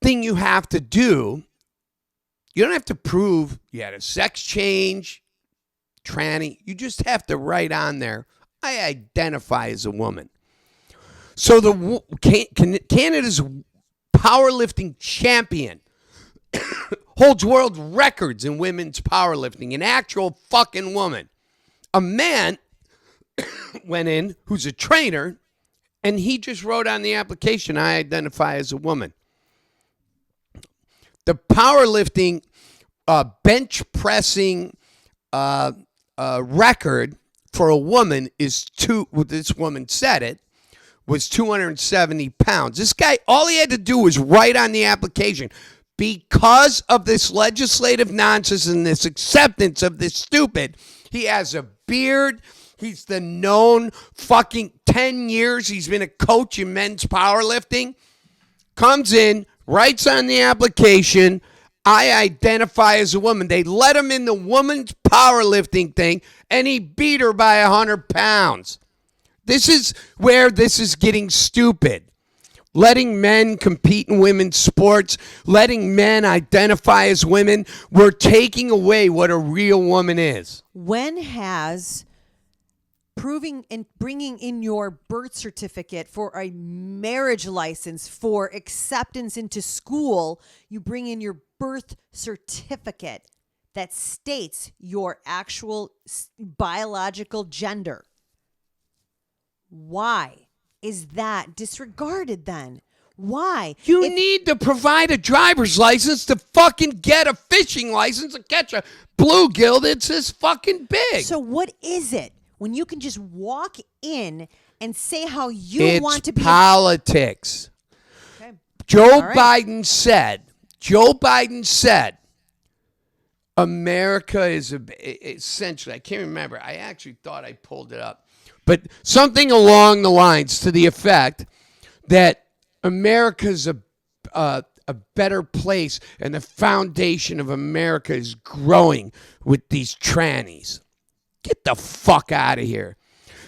thing you have to do, you don't have to prove you had a sex change, tranny. You just have to write on there, I identify as a woman. So Canada's powerlifting champion holds world records in women's powerlifting, an actual fucking woman. A man went in who's a trainer, and he just wrote on the application, I identify as a woman. The powerlifting bench pressing record for a woman is this woman said it, was 270 pounds. This guy, all he had to do was write on the application, because of this legislative nonsense and this acceptance of this stupid, he has a beard. He's the known fucking 10 years. He's been a coach in men's powerlifting. Comes in, writes on the application, I identify as a woman. They let him in the woman's powerlifting thing, and he beat her by 100 pounds. This is where this is getting stupid. Letting men compete in women's sports, letting men identify as women, we're taking away what a real woman is. When has proving and bringing in your birth certificate for a marriage license, for acceptance into school, you bring in your birth certificate that states your actual biological gender? Why is that disregarded then? Why? You need to provide a driver's license to fucking get a fishing license to catch a bluegill that's this fucking big. So what is it when you can just walk in and say how you want to be? It's politics. Okay. Joe right. Biden said, America is essentially, I can't remember. I actually thought I pulled it up. But something along the lines to the effect that America's a better place and the foundation of America is growing with these trannies. Get the fuck out of here.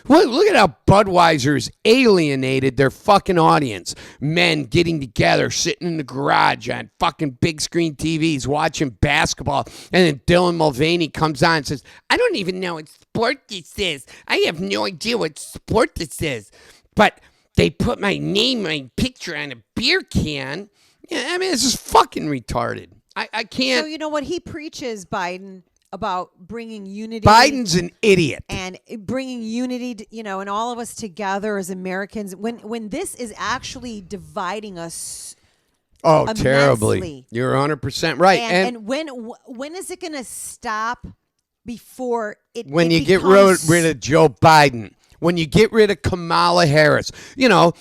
Look at how Budweiser has alienated their fucking audience. Men getting together, sitting in the garage on fucking big screen TVs, watching basketball. And then Dylan Mulvaney comes on and says, I don't even know what sport this is. I have no idea what sport this is. But they put my name, my picture on a beer can. Yeah, I mean, this is fucking retarded. I can't. So you know what he preaches, Biden, about bringing unity. Biden's an idiot. And bringing unity, and all of us together as Americans. When this is actually dividing us. Oh, immensely. terribly. You're 100% right. And when is it going to stop before it When it you get becomes... rid of Joe Biden. When you get rid of Kamala Harris, here's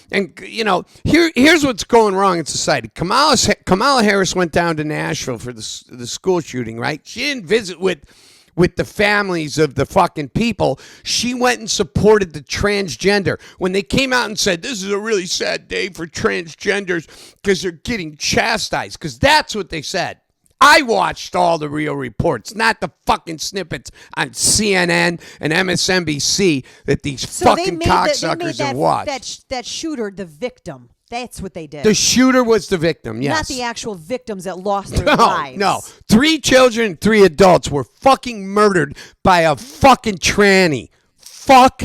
what's going wrong in society. Kamala Harris went down to Nashville for the school shooting, right? She didn't visit with the families of the fucking people. She went and supported the transgender. When they came out and said, this is a really sad day for transgenders because they're getting chastised, because that's what they said. I watched all the real reports, not the fucking snippets on CNN and MSNBC that these fucking cocksuckers have watched. That shooter, the victim. That's what they did. The shooter was the victim, yes. Not the actual victims that lost their lives. No. 3 children, 3 adults were fucking murdered by a fucking tranny. Fuck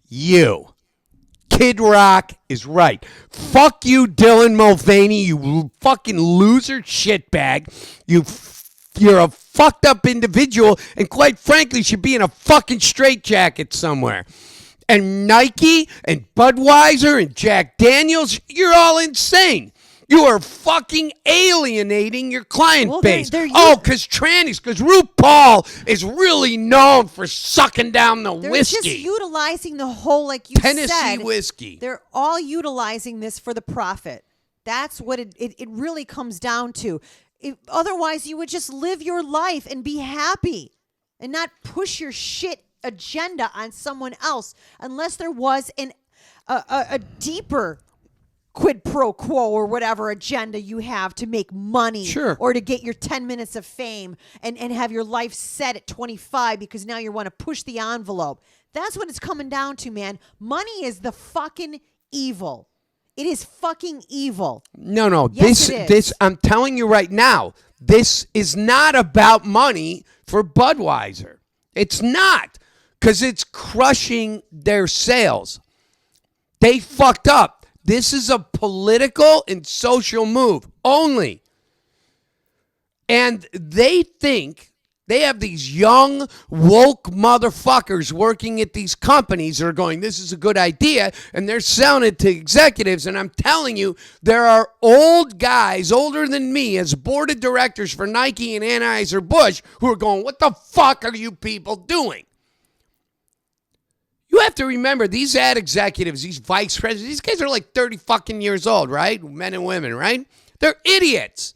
you. Kid Rock is right. Fuck you, Dylan Mulvaney, you fucking loser shitbag. You're a fucked up individual and quite frankly should be in a fucking straitjacket somewhere. And Nike and Budweiser and Jack Daniels, you're all insane. You are fucking alienating your client base. Because trannies, because RuPaul is really known for sucking down the whiskey. They're just utilizing the whole, like you said. Tennessee whiskey. They're all utilizing this for the profit. That's what it really comes down to. Otherwise, you would just live your life and be happy and not push your shit agenda on someone else unless there was a deeper quid pro quo or whatever agenda you have to make money Sure. or to get your 10 minutes of fame and have your life set at 25 because now you want to push the envelope. That's what it's coming down to, man. Money is the fucking evil. It is fucking evil. No. Yes, it is. This. I'm telling you right now. This is not about money for Budweiser. It's not, because it's crushing their sales. They fucked up. This is a political and social move only. And they think they have these young, woke motherfuckers working at these companies that are going, this is a good idea, and they're selling it to executives. And I'm telling you, there are old guys, older than me, as board of directors for Nike and Anheuser-Busch, who are going, what the fuck are you people doing? You have to remember, these ad executives, these vice presidents, these guys are like 30 fucking years old, right? Men and women, right? They're idiots.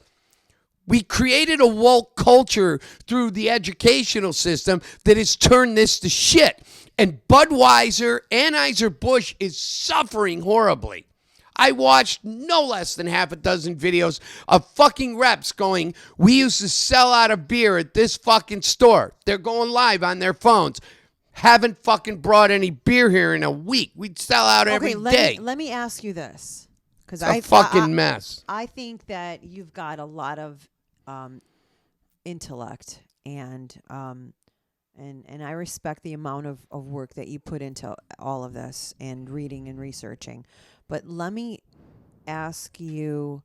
We created a woke culture through the educational system that has turned this to shit. And Budweiser, Anheuser-Busch is suffering horribly. I watched no less than half a dozen videos of fucking reps going, we used to sell out of beer at this fucking store. They're going live on their phones. Haven't fucking brought any beer here in a week. We'd sell out every day. Let me ask you this. Because It's a fucking mess. I think that you've got a lot of intellect and I respect the amount of work that you put into all of this and reading and researching. But let me ask you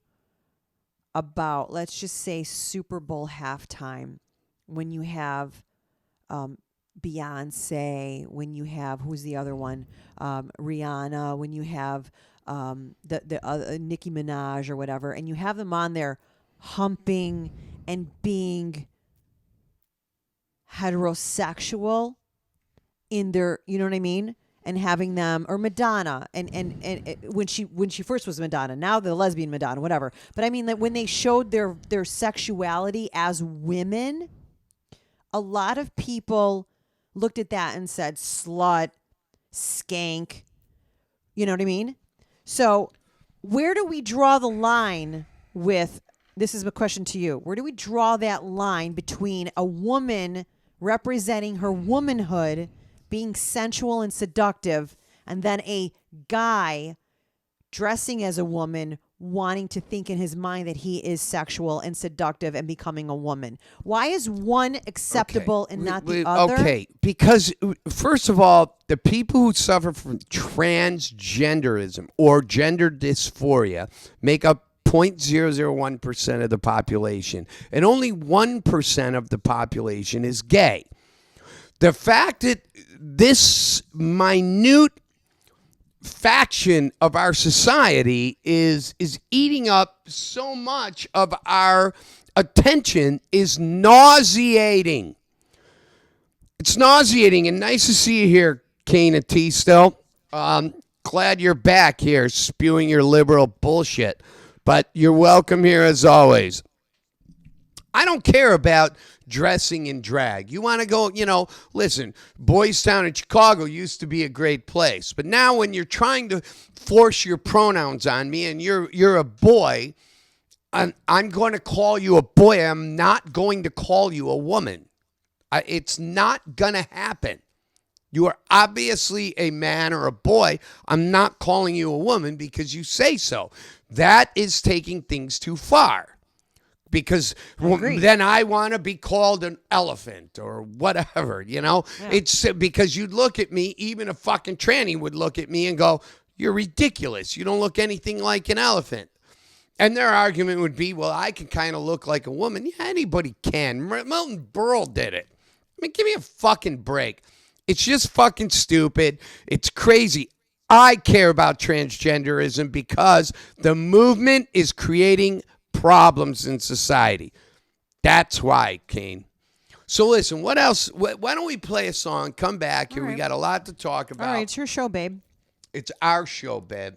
about, let's just say, Super Bowl halftime, when you have Beyonce, when you have, who's the other one, Rihanna, when you have the Nicki Minaj or whatever, and you have them on there humping and being heterosexual in their, you know what I mean, and having them, or Madonna, and when she first was Madonna, now the lesbian Madonna, whatever. But I mean, that when they showed their sexuality as women, a lot of people looked at that and said slut, skank, you know what I mean? So where do we draw the line with, this is a question to you, where do we draw that line between a woman representing her womanhood, being sensual and seductive, and then a guy dressing as a woman, wanting to think in his mind that he is sexual and seductive and becoming a woman? Why is one acceptable and not the other? Okay, because first of all, the people who suffer from transgenderism or gender dysphoria make up 0.001% of the population, and only 1% of the population is gay. The fact that this minute faction of our society is eating up so much of our attention is nauseating. It's nauseating, and nice to see you here, Kane Atisto. Glad you're back here spewing your liberal bullshit, but you're welcome here as always. I don't care about dressing in drag. You want to go, listen, Boys Town in Chicago used to be a great place. But now when you're trying to force your pronouns on me and you're a boy, I'm going to call you a boy. I'm not going to call you a woman. It's not going to happen. You are obviously a man or a boy. I'm not calling you a woman because you say so. That is taking things too far. Because then I want to be called an elephant or whatever, Yeah. It's because you'd look at me, even a fucking tranny would look at me and go, you're ridiculous. You don't look anything like an elephant. And their argument would be, well, I can kind of look like a woman. Yeah, anybody can. Milton Berle did it. I mean, give me a fucking break. It's just fucking stupid. It's crazy. I care about transgenderism because the movement is creating problems in society. That's why, Kane. So listen, what else? Why don't we play a song, come back here. Right. We got a lot to talk about. All right, it's your show, babe. It's our show, babe.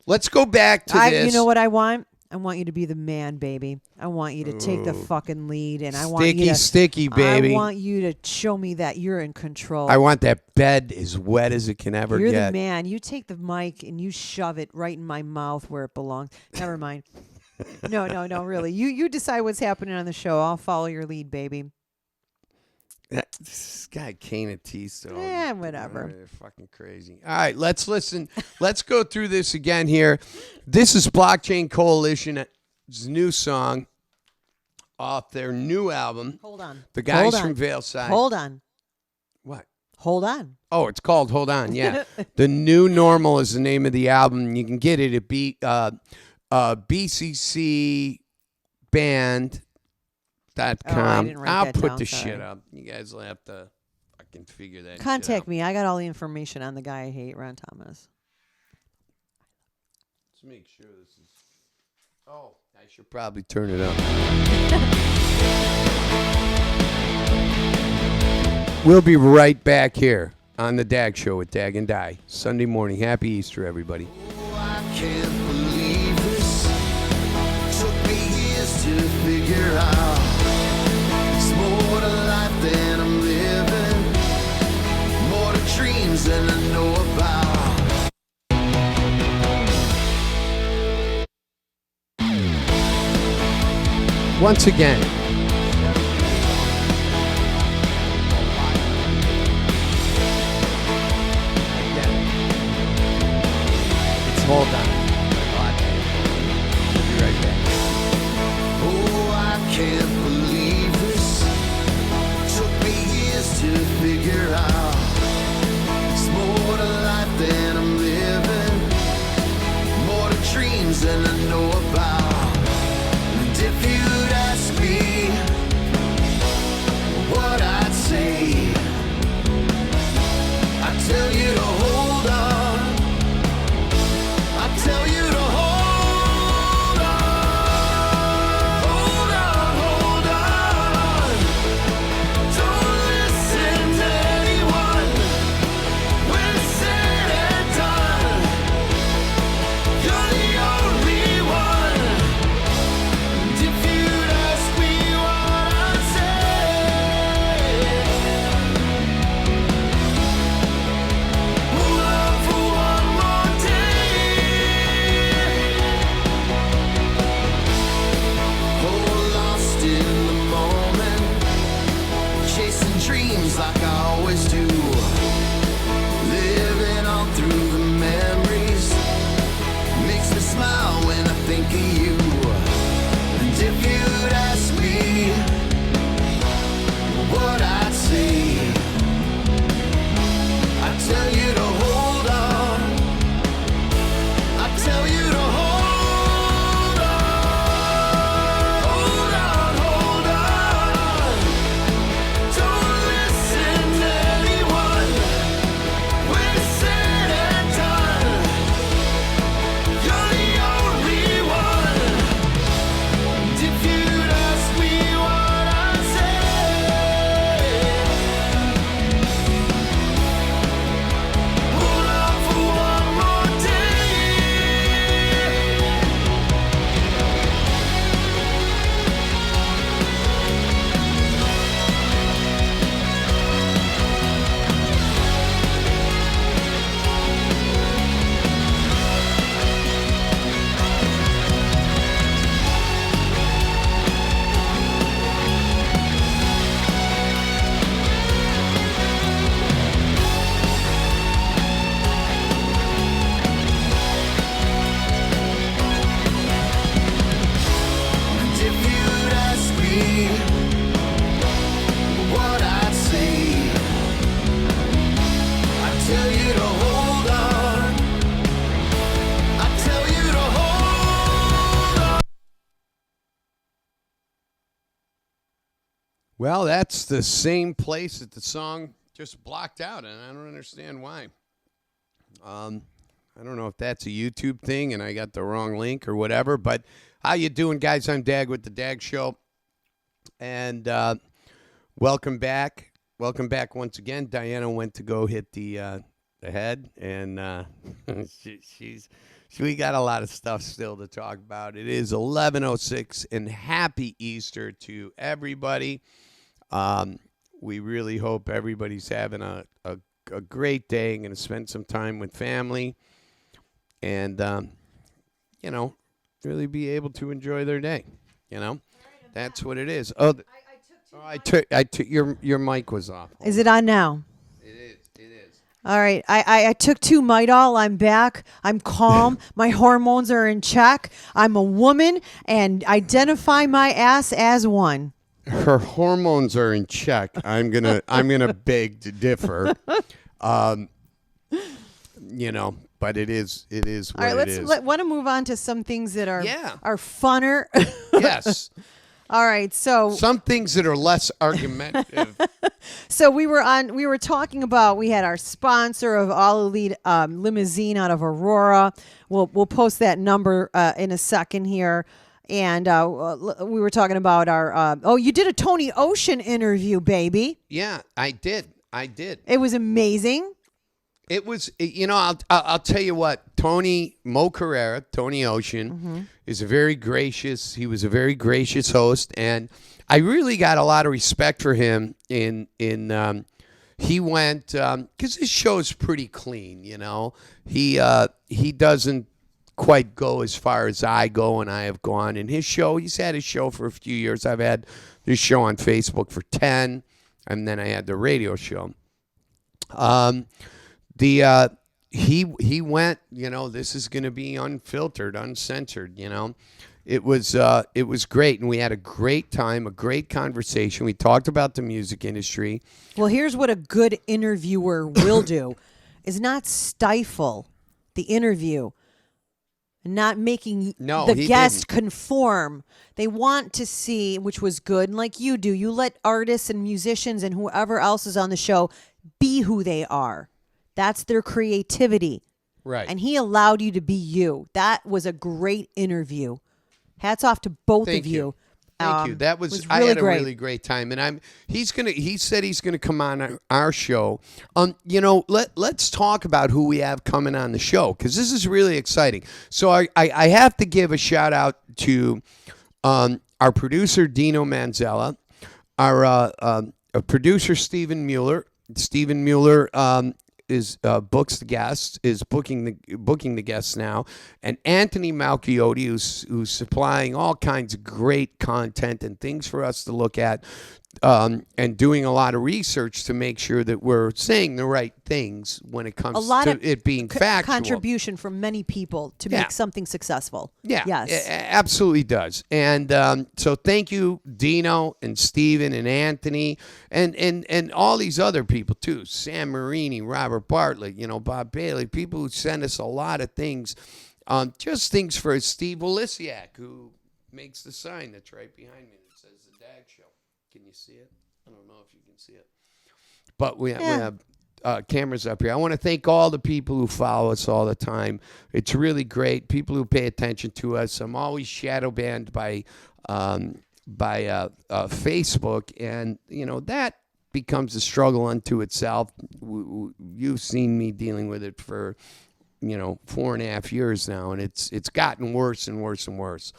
Let's go back to this. You know what I want? I want you to be the man, baby. I want you to take the fucking lead, and I want you to Sticky, baby. I want you to show me that you're in control. I want that bed as wet as it can ever You're get. the man. You take the mic and you shove it right in my mouth where it belongs. Never mind. No, really. You decide what's happening on the show. I'll follow your lead, baby. This guy Kane and T-Stone. Yeah, whatever. They're fucking crazy. All right, let's listen. Let's go through this again here. This is Blockchain Coalition's new song off their new album. Hold on. The guys Hold on. from Valeside. Hold on. What? Hold on. Oh, it's called Hold On. Yeah. The New Normal is the name of the album. You can get it at BCCBand.com. didn't write I'll that put down, the sorry. shit up. You guys will have to fucking figure that shit Contact out. me. I got all the information on the guy I hate, Ron Thomas. Let's make sure this is. Oh, I should probably turn it up. We'll be right back here on the Dag Show with Dag and Die. Sunday morning. Happy Easter, everybody. Oh, I can't believe this. Took me years to figure out. It's more to life than I'm living. More to dreams than I know about. Once again. It's Hold On. We'll be right back. Oh, I can't believe this. Took me years to figure out. It's more to life than I'm living. More to dreams than I know about. And if you'd ask me what I'd say, I'd tell you to hold on. I'd tell you to hold on. Hold on, hold on. Don't listen to anyone when it's said and done. You're the only one. And if you'd ask me what I'd say, hold on for one more day. Oh, lost in the moment, chasing dreams like I always do. Living on through the memories makes me smile when I think of you. And if you'd ask me what I'd say, I'd tell you to hold on. I'd tell you to hold on. Hold on, hold on. Don't listen to anyone when it's said and done. You're the only one. And if you'd ask me what I'd say, hold on for one more day. And if you'd ask me what I'd say, I'd tell you to hold on. I'd tell you to hold on. Well, that's the same place that the song just blocked out, and I don't understand why. I don't know if that's a YouTube thing and I got the wrong link or whatever, but how you doing, guys? I'm Dag with the Dag Show, and welcome back. Welcome back once again. Diana went to go hit the head, and We got a lot of stuff still to talk about. It is 11:06, and happy Easter to everybody. We really hope everybody's having a great day and going to spend some time with family and, really be able to enjoy their day. That's what it is. I took your mic was off. Is it on now? It is. All right. I took 2 Midol. I'm back. I'm calm. My hormones are in check. I'm a woman and identify my ass as one. Her hormones are in check. I'm gonna beg to differ. But it is what All right. it is. Let's want to move on to some things that are funner. Yes. All right. So Some things that are less argumentative. So we were talking about, we had our sponsor of All Elite Limousine out of Aurora. We'll post that number in a second here. And we were talking about our, you did a Tony Ocean interview, baby. Yeah, I did. It was amazing. It was, I'll tell you what, Tony Ocean, is he was a very gracious host, and I really got a lot of respect for him he went, because his show is pretty clean, he doesn't quite go as far as I go and I have gone, and he's had his show for a few years. I've had this show on Facebook for 10, and then I had the radio show. He went, this is going to be unfiltered, uncensored, It was great, and we had a great time, a great conversation. We talked about the music industry. Well, here's what a good interviewer will do, is not stifle the interview, not making the guest conform. They want to see, which was good, and like you do, you let artists and musicians and whoever else is on the show be who they are. That's their creativity. Right. And he allowed you to be you. That was a great interview. Hats off to both of you. Thank you. That was I had a really great time, and he said he's gonna come on our show. Let's talk about who we have coming on the show, because this is really exciting. So I have to give a shout out to our producer Dino Manzella, our producer Stephen Mueller. Stephen Mueller is booking the guests now, and Anthony Malchiotti, who's supplying all kinds of great content and things for us to look at, and doing a lot of research to make sure that we're saying the right things when it comes to it being factual. Contribution from many people to make something successful. Yeah, yes, it absolutely does. And so thank you, Dino and Steven and Anthony and all these other people too. Sam Marini, Robert Bartlett, Bob Bailey, people who send us a lot of things. Just things for Steve Olisiak, who makes the sign that's right behind me that says The Dag Show. Can you see it? I don't know if you can see it. But we have cameras up here. I want to thank all the people who follow us all the time. It's really great. People who pay attention to us. I'm always shadow banned by Facebook, and that becomes a struggle unto itself. You've seen me dealing with it for 4.5 years now, and it's gotten worse and worse and worse.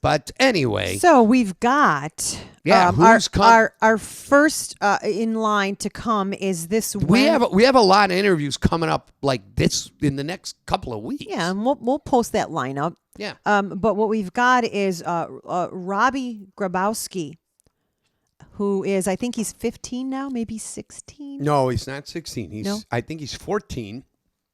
But anyway, so we've got who's our first in line to come is this. We have a lot of interviews coming up like this in the next couple of weeks. Yeah, and we'll post that lineup. Yeah. But what we've got is Robbie Grabowski, who is, I think he's 15 now, maybe 16. No, he's not 16. I think he's 14.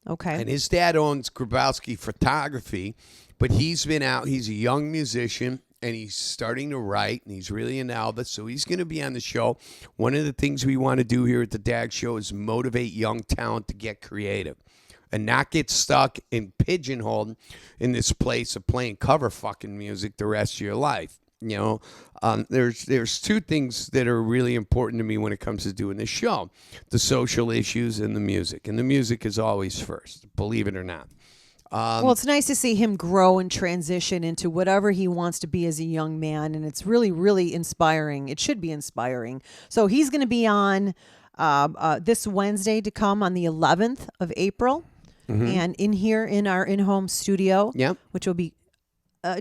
Okay. And his dad owns Grabowski Photography. But he's been out. He's a young musician, and he's starting to write, and he's really into Elvis, so he's going to be on the show. One of the things we want to do here at the Dag Show is motivate young talent to get creative and not get stuck and pigeonholed in this place of playing cover fucking music the rest of your life. There's two things that are really important to me when it comes to doing this show: the social issues and the music. And the music is always first, believe it or not. Well, it's nice to see him grow and transition into whatever he wants to be as a young man, and it's really, really inspiring. It should be inspiring. So he's going to be on this Wednesday to come on the 11th of April. and in here in our in-home studio, Yep. which will be.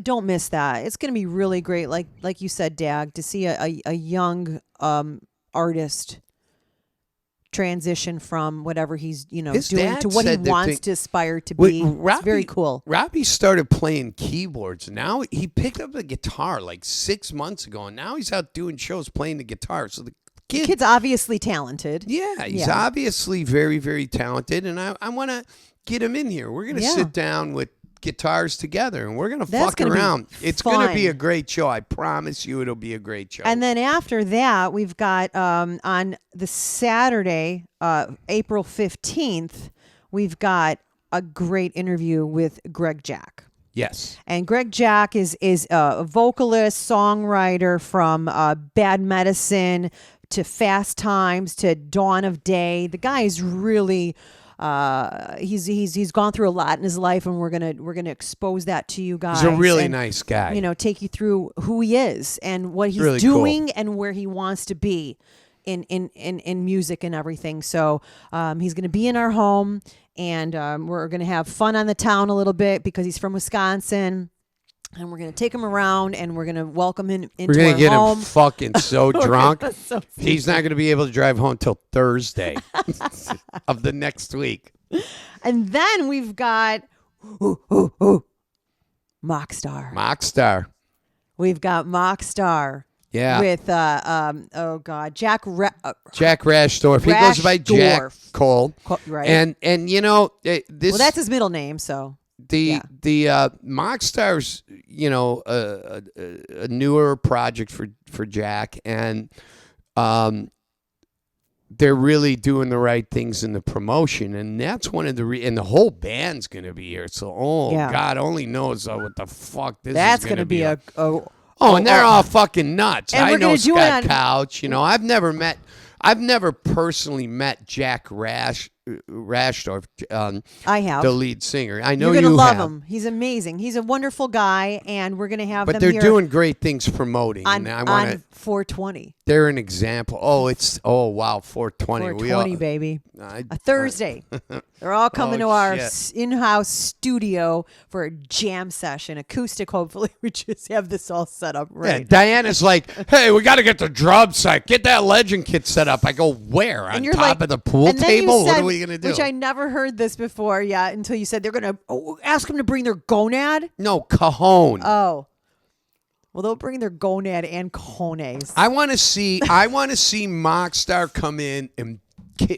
Don't miss that. It's going to be really great. Like you said, Dag, to see a young artist transition from whatever he's His doing dad to what he said that wants to aspire to be. It's very cool. Robbie started playing keyboards. Now he picked up a guitar like 6 months ago, and now he's out doing shows playing the guitar. So the Kid's obviously talented. yeah, he's Yeah. obviously very, very talented, and I want to get him in here. We're gonna Yeah. sit down with guitars together, and we're gonna That's fuck gonna be around. It's gonna be fun. a great show. I promise you, it'll be a great show. And then after that, we've got on the Saturday, April 15th, we've got a great interview with Greg Jack. yes, And Greg Jack is a vocalist, songwriter from Bad Medicine to Fast Times to Dawn of Day. The guy is really he's gone through a lot in his life, and we're gonna expose that to you guys. he's a really and, nice guy. take you through who he is and what he's Really cool. doing and where he wants to be in music and everything. So he's going to be in our home, and we're going to have fun on the town a little bit because he's from Wisconsin. And we're going to take him around, and we're going to welcome him into We're gonna our get home. him fucking so drunk. So He's not gonna be able to drive home till Thursday of the next week. And then we've got Mockstar. Mockstar. We've got Mockstar. Yeah. With Jack Jack Rashdorf. He goes by Jack Rashdorf. Cole. Right. And this Well, that's his middle name, so the Mockstar's a newer project for Jack, and they're really doing the right things in the promotion, and that's one of the and the whole band's gonna be here. So Yeah. God only knows what the fuck this that's is going to be a Oh, and they're all fucking nuts. And I we're know gonna do it Scott on- Couch. I've never personally met Jack Rashdorf, I have. the lead singer. I know You're gonna you love have. him. He's amazing. He's a wonderful guy, and we're gonna have But them they're here doing great things promoting, on, and I want to. on 420. They're an example. Oh wow, 420. 420, baby. I- A Thursday. They're all coming Oh, to our shit. in-house studio for a jam session, acoustic. Hopefully, we just have this all set up Yeah, right. Diana's like, hey, we got to get the drum set. Get that Legend kit set up. I go, where? On And you're top like, of the pool and then you table? What said- are we going to do? Which I never heard this before yet until you said they're going to ask them to bring their gonad. No, cajon. Oh. Well, they'll bring their gonad and cojones. I want to see Mockstar come in and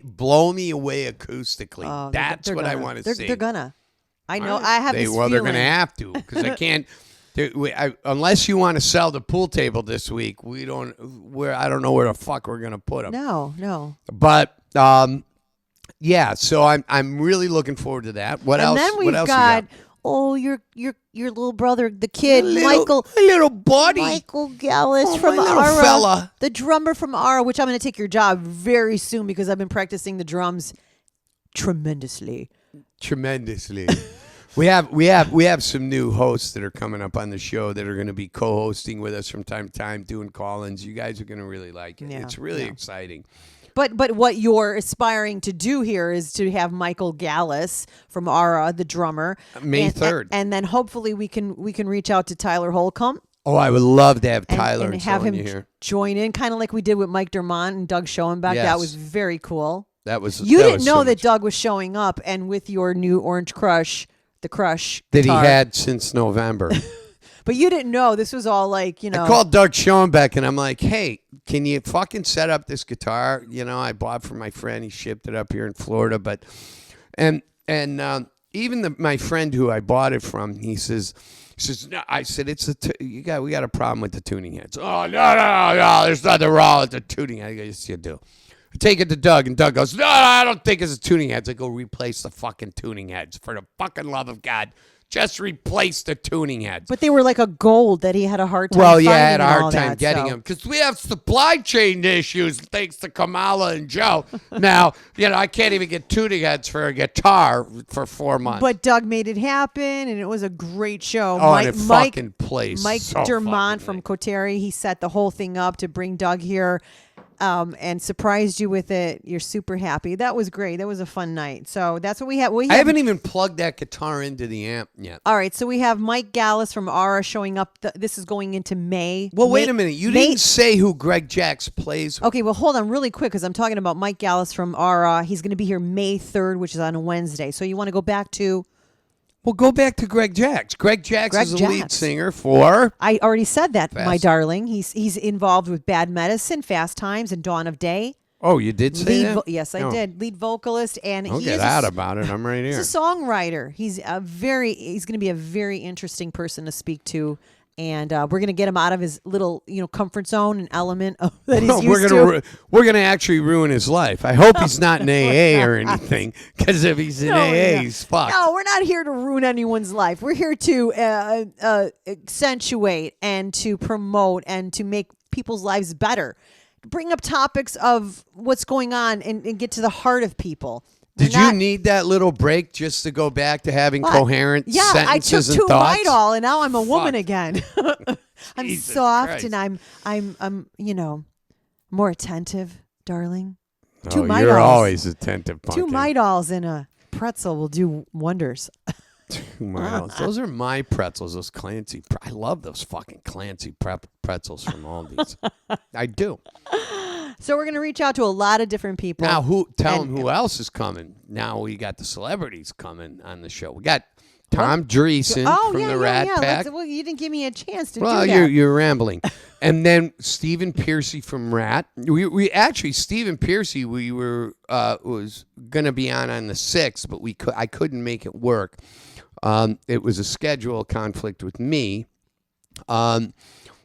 blow me away acoustically. Oh, That's they're what I gonna. want to They're, see. They're gonna. I know. I have this They're feeling. going to have to because I can't. Unless you want to sell the pool table this week, I don't know where the fuck we're going to put them. No. But yeah, so I'm really looking forward to that. What And else? then we've what else got you your little brother, the kid, got? Michael. a little buddy. Michael Gallus Oh, from my little Ara, fella. the drummer from Ara, which I'm going to take your job very soon because I've been practicing the drums tremendously. Tremendously. We have some new hosts that are coming up on the show that are going to be co-hosting with us from time to time, doing call-ins. You guys are going to really like it. Yeah, It's really yeah. exciting. But what you're aspiring to do here is to have Michael Gallus from Ara, the drummer, May and- 3rd. and then hopefully we can reach out to Tyler Holcomb Oh, I would love to have and, Tyler and have him you here. join in, kind of like we did with Mike Dermont and Doug Schoenbeck. Yes. That was very cool. That was You that didn't was know so that much Doug was showing up, and with your new Orange Crush, the Crush that guitar. he had since November. But you didn't know this was all like, I called Doug Schoenbeck and I'm like, hey, can you fucking set up this guitar? I bought for my friend. He shipped it up here in Florida. But and even my friend who I bought it from, he says, no. I said, we got a problem with the tuning heads. Oh, no, there's nothing wrong with the tuning heads. I go, yes, you do. I take it to Doug, and Doug goes, no, I don't think it's a tuning heads. I go, replace the fucking tuning heads. For the fucking love of God, just replace the tuning heads. But they were like a gold that he had a hard time Well, finding. yeah, I had a and all hard time that, getting so. them because we have supply chain issues thanks to Kamala and Joe. Now, I can't even get tuning heads for a guitar for 4 months. But Doug made it happen, and it was a great show. Oh, and it fucking plays Mike so Dermont fucking from nice. Koteri, he set the whole thing up to bring Doug here. and surprised you with it. You're super happy. That was great. That was a fun night. So that's what we have. I haven't even plugged that guitar into the amp yet. All right, so we have Mike Gallus from Aura showing up. This is going into May. Well, wait May- a minute. You May- didn't say who Greg Jacks plays with. Okay, well, hold on really quick because I'm talking about Mike Gallus from Aura. He's going to be here May 3rd, which is on a Wednesday. So you want to go back to... Well, go back to Greg Jacks. Greg Jacks Greg is the lead Jacks. singer for... I already said that, my Fast. darling. He's involved with Bad Medicine, Fast Times, and Dawn of Day. Oh, you did say that? Yes, I Oh. did. Lead vocalist, and Don't he get is out about it. I'm right here. He's a songwriter. He's going to be a very interesting person to speak to, and we're going to get him out of his little, comfort zone and element that he's used to. We're gonna actually ruin his life. I hope he's not in AA or anything, because if he's in AA, he's fucked. No, we're not here to ruin anyone's life. We're here to accentuate and to promote and to make people's lives better. Bring up topics of what's going on and get to the heart of people. Did We're you not- need that little break just to go back to having What? coherent Yeah, I took sentences and two thoughts? Midol, and now I'm a woman Fuck. again. I'm Jesus soft Christ. and I'm more attentive, darling. Two Oh, Midols. you're always attentive, Two pumpkin. Midols in a pretzel will do wonders. Those are my pretzels. Those Clancy. I love those fucking Clancy pretzels from Aldi's. I do. So we're gonna reach out to a lot of different people. Now, tell And- them who else is coming. Now we got the celebrities coming on the show. We got Tom Dreesen from the Rat Pack. Well, you didn't give me a chance to Well, do that. you're rambling. And then Stephen Piercy from Rat. We actually Stephen Piercy was gonna be on the 6th, but I couldn't make it work. It was a schedule conflict with me.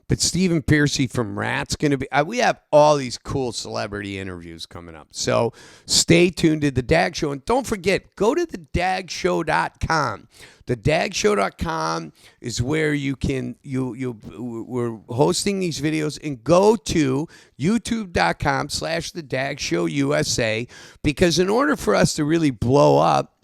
But Stephen Piercy from Rat's going to be... we have all these cool celebrity interviews coming up. So stay tuned to The Dag Show. And don't forget, go to thedagshow.com. Thedagshow.com is where you can... we're hosting these videos. And go to youtube.com/TheDagShowUSA, because in order for us to really blow up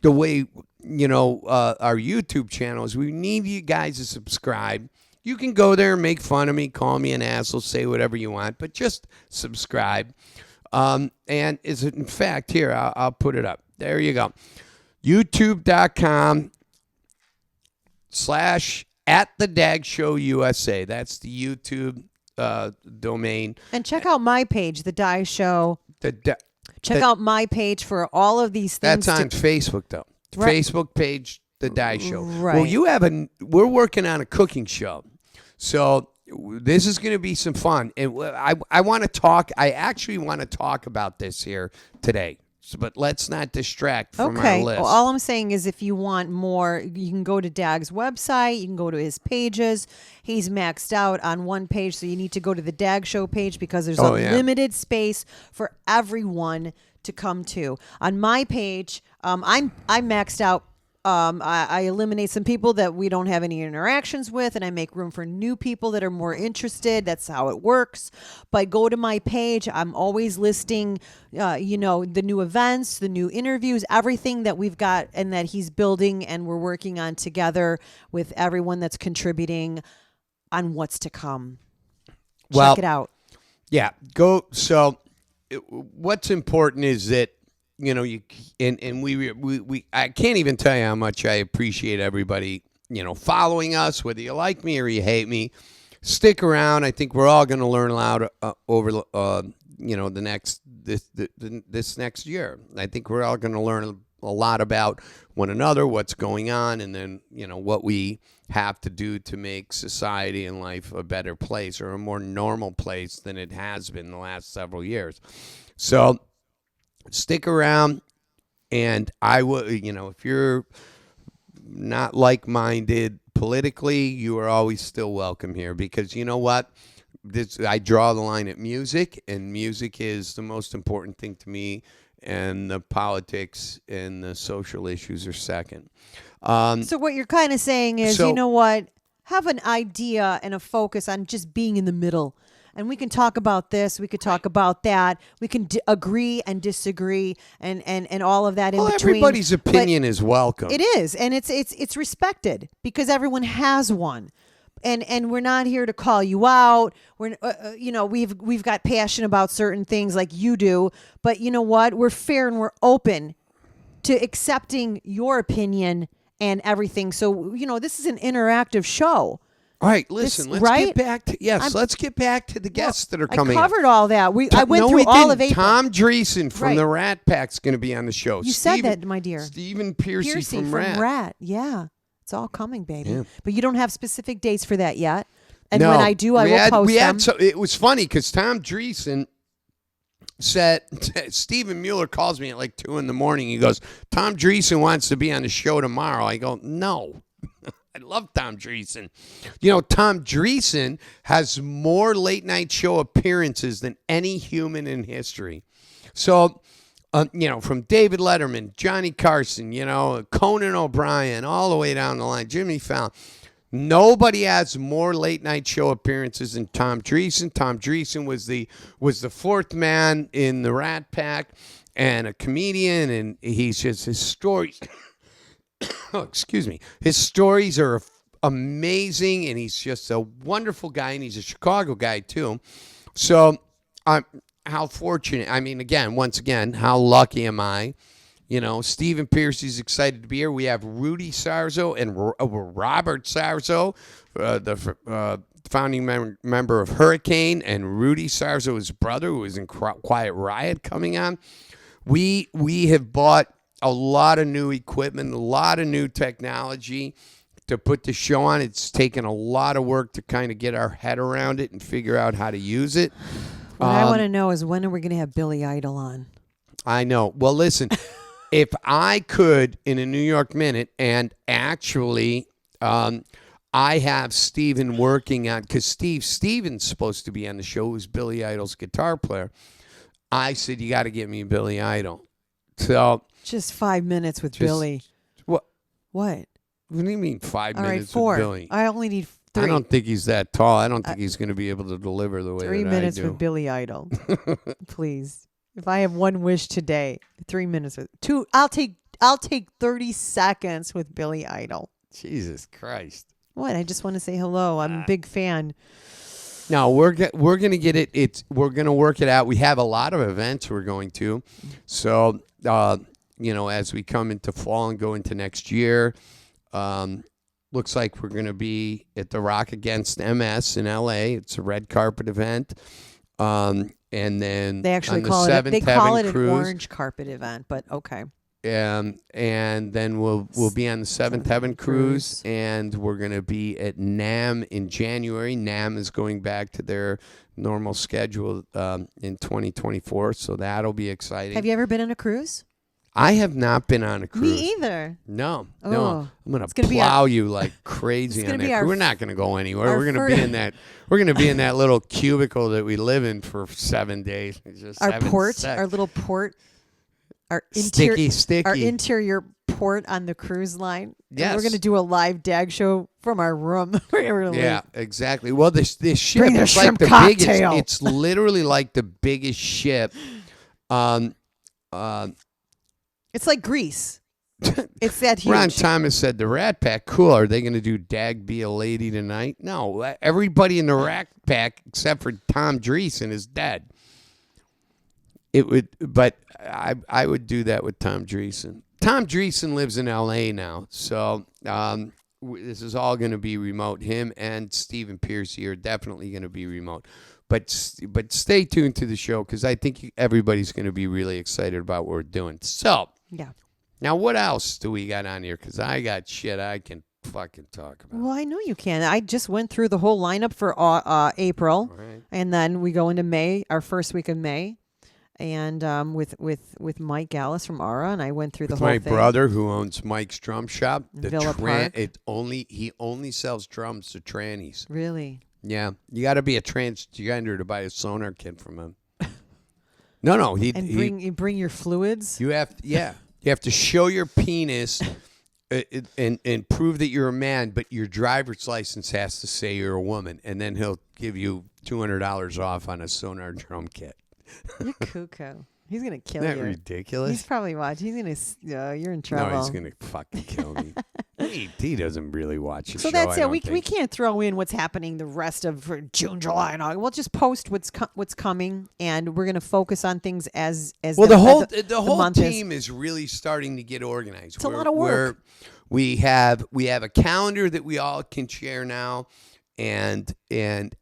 the way... our YouTube channels, we need you guys to subscribe. You can go there and make fun of me, call me an asshole, say whatever you want, but just subscribe. And is it in fact here? I'll put it up. There you go. YouTube.com/@TheDagShowUSA. That's the YouTube domain. And check out my page, The Di Show. Check out my page for all of these things. That's on Facebook, though. Right. Facebook page, The Die Show. Right. Well, we're working on a cooking show. So this is going to be some fun. And I want to talk. I actually want to talk about this here today. But let's not distract from our list. Well, all I'm saying is if you want more, you can go to Dag's website. You can go to his pages. He's maxed out on one page, so you need to go to the Dag Show page because there's limited space for everyone to come to. On my page, I'm maxed out. I eliminate some people that we don't have any interactions with, and I make room for new people that are more interested. That's how it works. But go to my page. I'm always listing, the new events, the new interviews, everything that we've got and that he's building and we're working on together with everyone that's contributing on what's to come. Well, Check it out. Yeah, go. So what's important is that, we I can't even tell you how much I appreciate everybody, following us, whether you like me or you hate me. Stick around. I think we're all going to learn a lot over, this next year. I think we're all going to learn a lot about one another, what's going on, and then, what we have to do to make society and life a better place or a more normal place than it has been the last several years. So stick around, and I will, if you're not like-minded politically, you are always still welcome here, because you know what? I draw the line at music, and music is the most important thing to me, and the politics and the social issues are second. So what you're kind of saying is, you know what? Have an idea and a focus on just being in the middle. And we can talk about this. We could talk about that. We can agree and disagree and all of that in between. Everybody's opinion is welcome. It is. And it's respected because everyone has one. and we're not here to call you out. We're we've got passion about certain things like you do, but you know what? We're fair and we're open to accepting your opinion and everything. So, this is an interactive show. All right, listen. Let's right? get back to let's get back to the guests that are I coming. covered all that. I went no, through we all didn't. of April. Tom Dreesen from Right. the Rat Pack's going to be on the show. You said that, my dear. Stephen Piercy from Rat. Rat. Yeah. It's all coming, baby. Yeah. But you don't have specific dates for that yet. And No, when I do, I will post them. So it was funny because Tom Dreesen said, Stephen Mueller calls me at like 2 a.m. He goes, Tom Dreesen wants to be on the show tomorrow. I go, no. I love Tom Dreesen. Tom Dreesen has more late night show appearances than any human in history. So, from David Letterman, Johnny Carson, Conan O'Brien, all the way down the line, Jimmy Fallon. Nobody has more late night show appearances than Tom Dreesen. Tom Dreesen was the fourth man in the Rat Pack and a comedian, and he's just his stories. Oh, excuse me. His stories are amazing, and he's just a wonderful guy, and he's a Chicago guy too. So, how fortunate. I mean, once again, how lucky am I? Stephen Piercy's excited to be here. We have Rudy Sarzo and Robert Sarzo, the founding member of Hurricane, and Rudy Sarzo, his brother, who was in Quiet Riot, coming on. We have bought a lot of new equipment, a lot of new technology to put the show on. It's taken a lot of work to kind of get our head around it and figure out how to use it. What I want to know is, when are we going to have Billy Idol on? I know. Well, listen, if I could, in a New York Minute, and actually I have Steven working on, because Steven's supposed to be on the show, who's Billy Idol's guitar player. I said, you got to get me Billy Idol. So just 5 minutes with Billy. What? What? What do you mean 5 All right, minutes 4. with Billy? I only need 3. I don't think he's that tall. I don't think he's going to be able to deliver the way 3 that minutes I do. with Billy Idol. Please. If I have one wish today, 3 minutes with 2. I'll take 30 seconds with Billy Idol. Jesus Christ. What? I just want to say hello. I'm a big fan. No, we're going to get it. We're going to work it out. We have a lot of events we're going to. So, as we come into fall and go into next year, looks like we're going to be at the Rock Against MS in LA. It's a red carpet event. And then They actually on the call it 7th, they call it an Cruise. orange carpet event, but okay. And then we'll be on the Seventh Heaven Cruise, and we're going to be at NAMM in January. NAMM is going back to their normal schedule in 2024, so that'll be exciting. Have you ever been on a cruise? I have not been on a cruise. Me either. No. Oh. I'm going It's to gonna be plow you like crazy It's on gonna be that. our We're not going to go anywhere. our We're going to be in that. We're going to be in that little cubicle that we live in for 7 days. Just Our having port, sex. our little port, our Sticky. our interior port on the cruise line. And Yes. we're going to do a live dag show from our room. We're gonna Yeah, leave. exactly. Well, this ship Bring the is like shrimp the cocktail. biggest. It's literally like the biggest ship. It's like Greece. It's that huge. Ron Thomas said the Rat Pack. Cool. Are they going to do Dag Be a Lady tonight? No. Everybody in the Rat Pack except for Tom Dreesen is dead. It would, but I would do that with Tom Dreesen. Tom Dreesen lives in L.A. now, so this is all going to be remote. Him and Stephen Piercy are definitely going to be remote. But stay tuned to the show because I think everybody's going to be really excited about what we're doing. So, Yeah. now what else do we got on here? Because I got shit I can fucking talk about. Well, I know you can. I just went through the whole lineup for April, Right. and then we go into May, our first week of May, and with Mike Gallus from Aura, and I went through the With whole my thing. brother who owns Mike's Drum Shop. Villa Park. He only sells drums to trannies. Really? Yeah, you got to be a transgender to buy a sonar kit from him. No, And bring your fluids. you have to show your penis and prove that you're a man, but your driver's license has to say you're a woman, and then he'll give you $200 off on a sonar drum kit. You're cuckoo. He's gonna kill Isn't that you. ridiculous? He's probably watching. He's gonna. You're in trouble. No, he's gonna fucking kill me. What are He doesn't really watch the So show. that's I it. don't We think. can't throw in what's happening the rest of June, July, and August. We'll just post what's coming, and we're going to focus on things as Well, the the whole month team is really starting to get organized. It's a lot of work. We have a calendar that we all can share now, and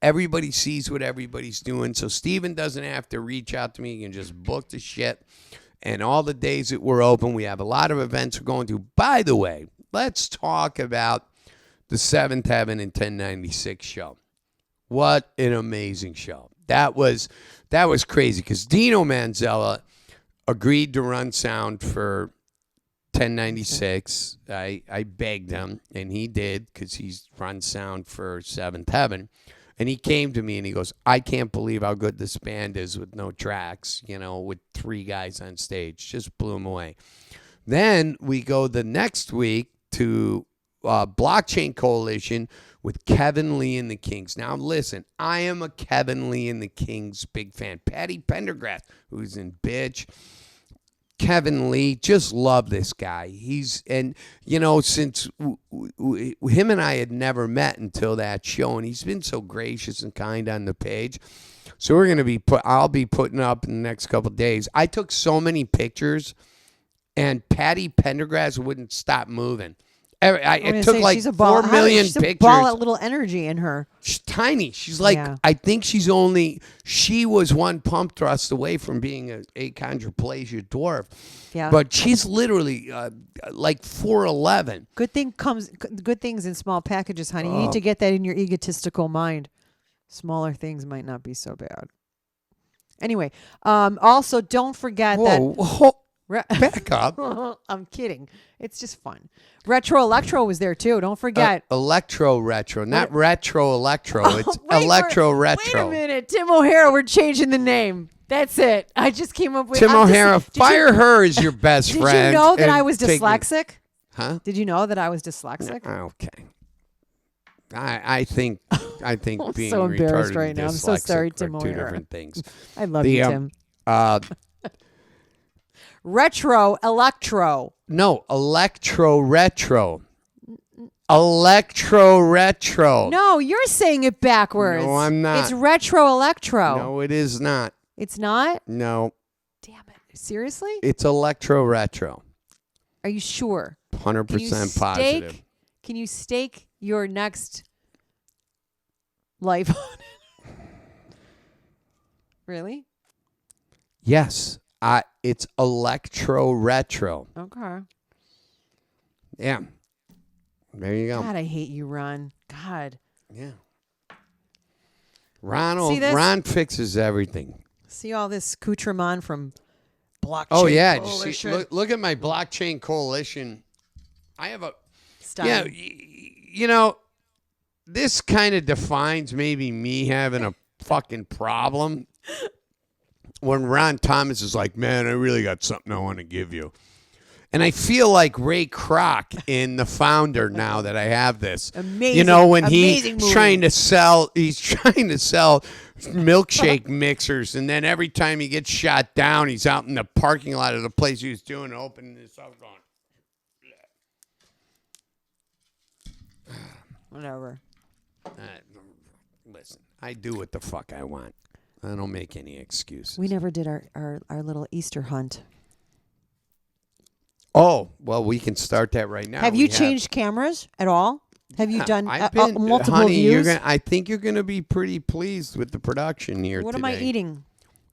everybody sees what everybody's doing. So Steven doesn't have to reach out to me. He can just book the shit. And all the days that we're open, we have a lot of events we're going to. By the way, let's talk about the Seventh Heaven and 1096 show. What an amazing show. That was crazy because Dino Manzella agreed to run sound for 1096. I begged him, and he did because he's run sound for Seventh Heaven. And he came to me and he goes, I can't believe how good this band is with no tracks, with 3 guys on stage. Just blew him away. Then we go the next week to Blockchain Coalition with Kevin Lee and the Kings. Now, listen, I am a Kevin Lee and the Kings big fan. Patty Pendergrass, who's in Bitch. Kevin Lee, just love this guy. Since him and I had never met until that show, and he's been so gracious and kind on the page. So we're going to I'll be putting up in the next couple of days. I took so many pictures, and Patty Pendergrass wouldn't stop moving. It took like 4 million she's pictures. A ball of little energy in her. She's tiny. She's like, I think she was one pump thrust away from being a achondroplasia dwarf. Yeah. But she's literally like 4'11". Good things in small packages, honey. You need to get that in your egotistical mind. Smaller things might not be so bad. Anyway, also don't forget that. Back up. I'm kidding. It's just fun. Retro Electro was there too. Don't forget. Electro Retro, not Retro Electro. It's Electro Retro. Wait a minute. Tim O'Hara, we're changing the name. That's it. I just came up with Tim O'Hara. Fire her as your best friend. Did you know that I was take me- dyslexic? Huh? Did you know that I was dyslexic? Okay. I think I'm being so embarrassed retarded right and now. I'm so dyslexic sorry, are Tim two O'Hara. different things. I love you, Tim. Retro Electro. No, Electro Retro. Electro Retro. No, you're saying it backwards. No, I'm not. It's Retro Electro. No, it is not. It's not? No, Damn it. Seriously? it's Electro Retro. Are you sure? 100% positive. Can you stake your next life on it? Really? Yes, it's Electro Retro. Okay. Yeah. There you go. God, I hate you, Ron. God. Yeah. See this? Ron fixes everything. See all this accoutrement from Blockchain Oh yeah, Coalition? look at my Blockchain Coalition. I have a Stunning. this kind of defines maybe me having a fucking problem. When Ron Thomas is like, man, I really got something I want to give you. And I feel like Ray Kroc in The Founder now that I have this. Amazing. When amazing he's movie. trying to sell milkshake mixers, and then every time he gets shot down, he's out in the parking lot of the place he was doing, opening this up, going, Whatever. listen, I do what the fuck I want. I don't make any excuses. We never did our little Easter hunt. Oh, well, we can start that right now. Have you changed cameras at all? Have you done multiple honey, views? I think you're going to be pretty pleased with the production here What today. am I eating?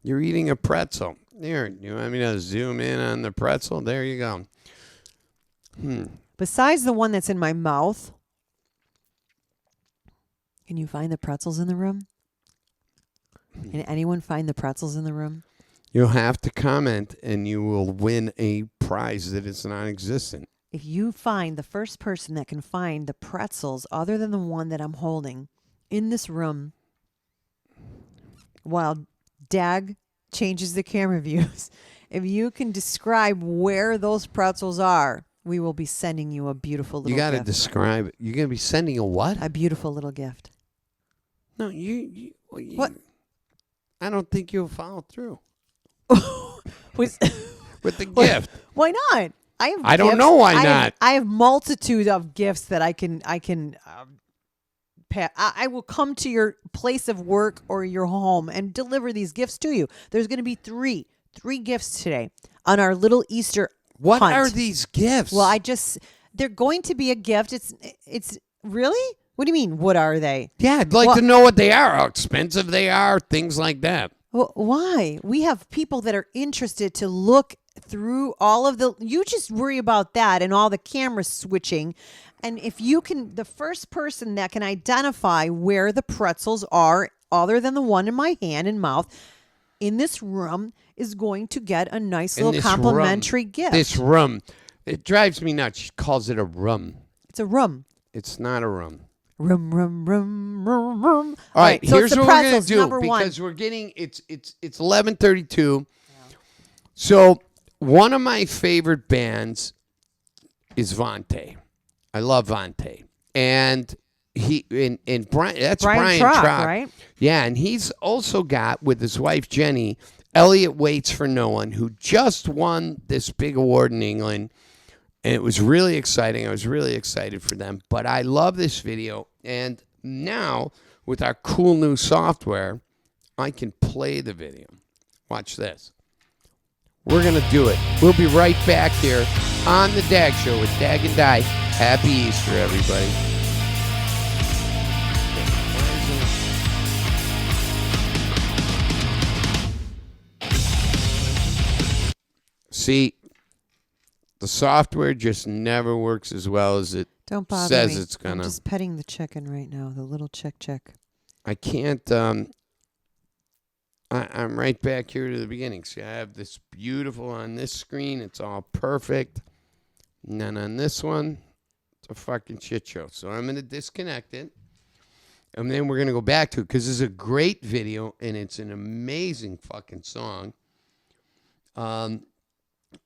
You're eating a pretzel. Here, you want me to zoom in on the pretzel? There you go. Besides the one that's in my mouth, can you find the pretzels in the room? Can anyone find the pretzels in the room? You'll have to comment, and you will win a prize that is non-existent. If you find the first person that can find the pretzels other than the one that I'm holding in this room while Dag changes the camera views, if you can describe where those pretzels are, we will be sending you a beautiful little You got to gift. describe it. You're going to be sending a what? A beautiful little gift. No, you What? I don't think you'll follow through Was- with the gift. Why not? I don't gifts. know why I not. I have multitude of gifts that I can I will come to your place of work or your home and deliver these gifts to you. There's going to be three gifts today on our little Easter What hunt. are these gifts? Well, they're going to be a gift. It's really? What do you mean? What are they? Yeah, I'd like to know what they are, how expensive they are, things like that. Well, why? We have people that are interested to look through all of you just worry about that and all the camera switching. And if you can, the first person that can identify where the pretzels are, other than the one in my hand and mouth, in this room, is going to get a nice In little this complimentary room, gift. This room. It drives me nuts. She calls it a room. It's a room. It's not a room. Room. All right, so here's it's the what we're gonna pretzels, do number because one. we're getting it's 11:32. So one of my favorite bands is Vontae. I love Vontae, and Brian. That's Brian Trock, Trock, right? Yeah, and he's also got with his wife Jenny, Elliot Waits for No One, who just won this big award in England. And it was really exciting. I was really excited for them. But I love this video. And now, with our cool new software, I can play the video. Watch this. We're going to do it. We'll be right back here on The Dag Show with Dag and Di. Happy Easter, everybody. See, the software just never works as well as it Don't bother says me. it's gonna. I'm just petting the chicken right now, the little chick. I can't. I'm right back here to the beginning. See, I have this beautiful on this screen. It's all perfect. And then on this one, it's a fucking shit show. So I'm going to disconnect it. And then we're going to go back to it because it's a great video and it's an amazing fucking song.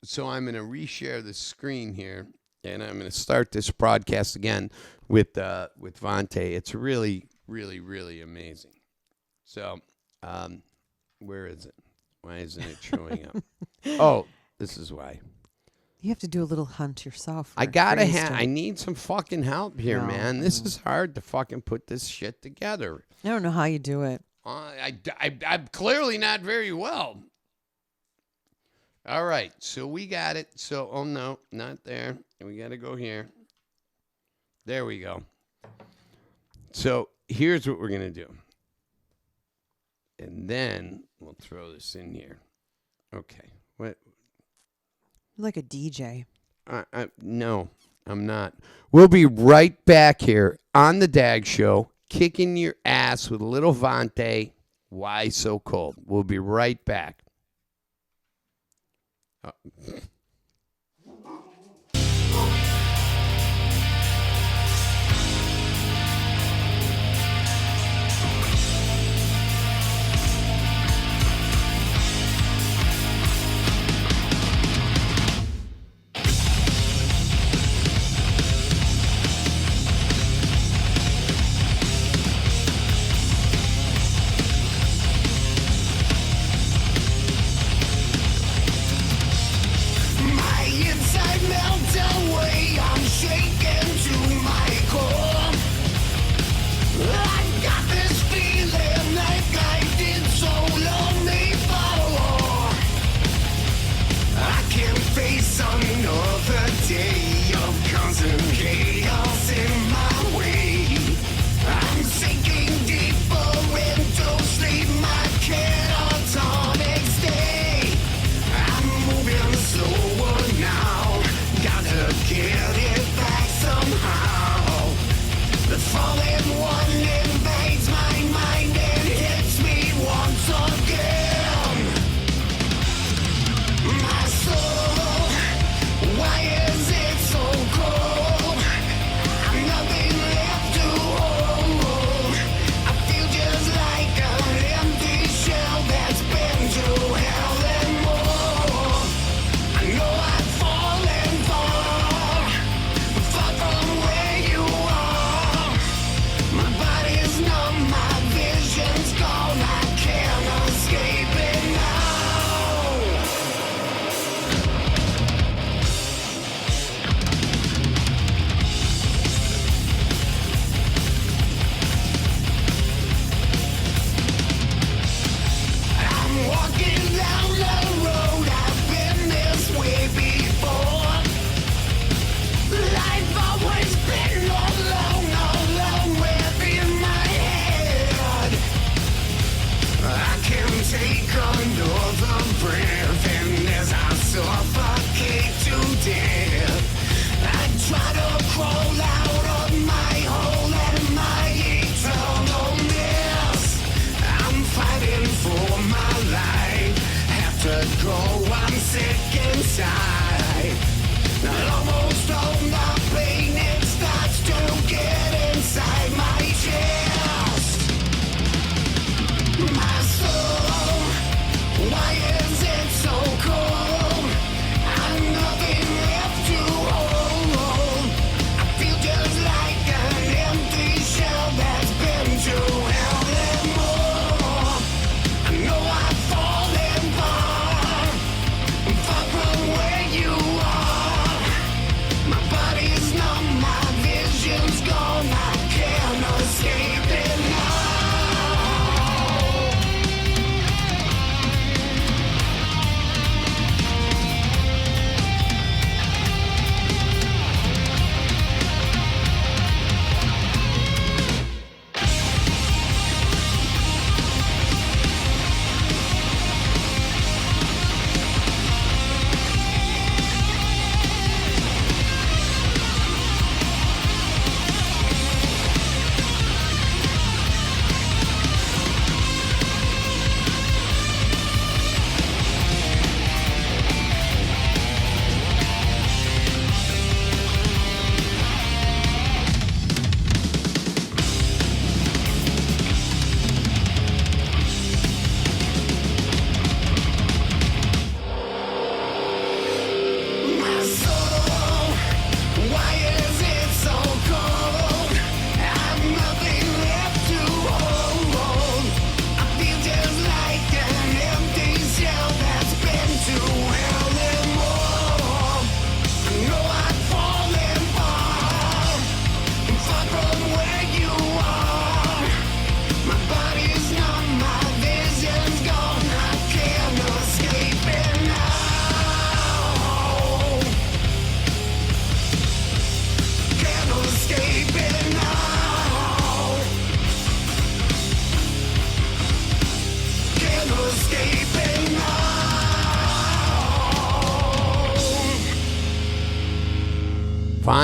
So I'm going to reshare the screen here, and I'm going to start this broadcast again with Vontae. It's really, really, really amazing. So, where is it? Why isn't it showing up? Oh, this is why. You have to do a little hunt yourself. I gotta I need some fucking help here, No, man. This is hard to fucking put this shit together. I don't know how you do it. I'm clearly not very well. All right, so we got it. So, oh no, not there. We got to go here. There we go. So here's what we're going to do. And then we'll throw this in here. Okay. What? Like a DJ. No, I'm not. We'll be right back here on The Dag Show, kicking your ass with a little Vontae. Why so cold? We'll be right back. My body's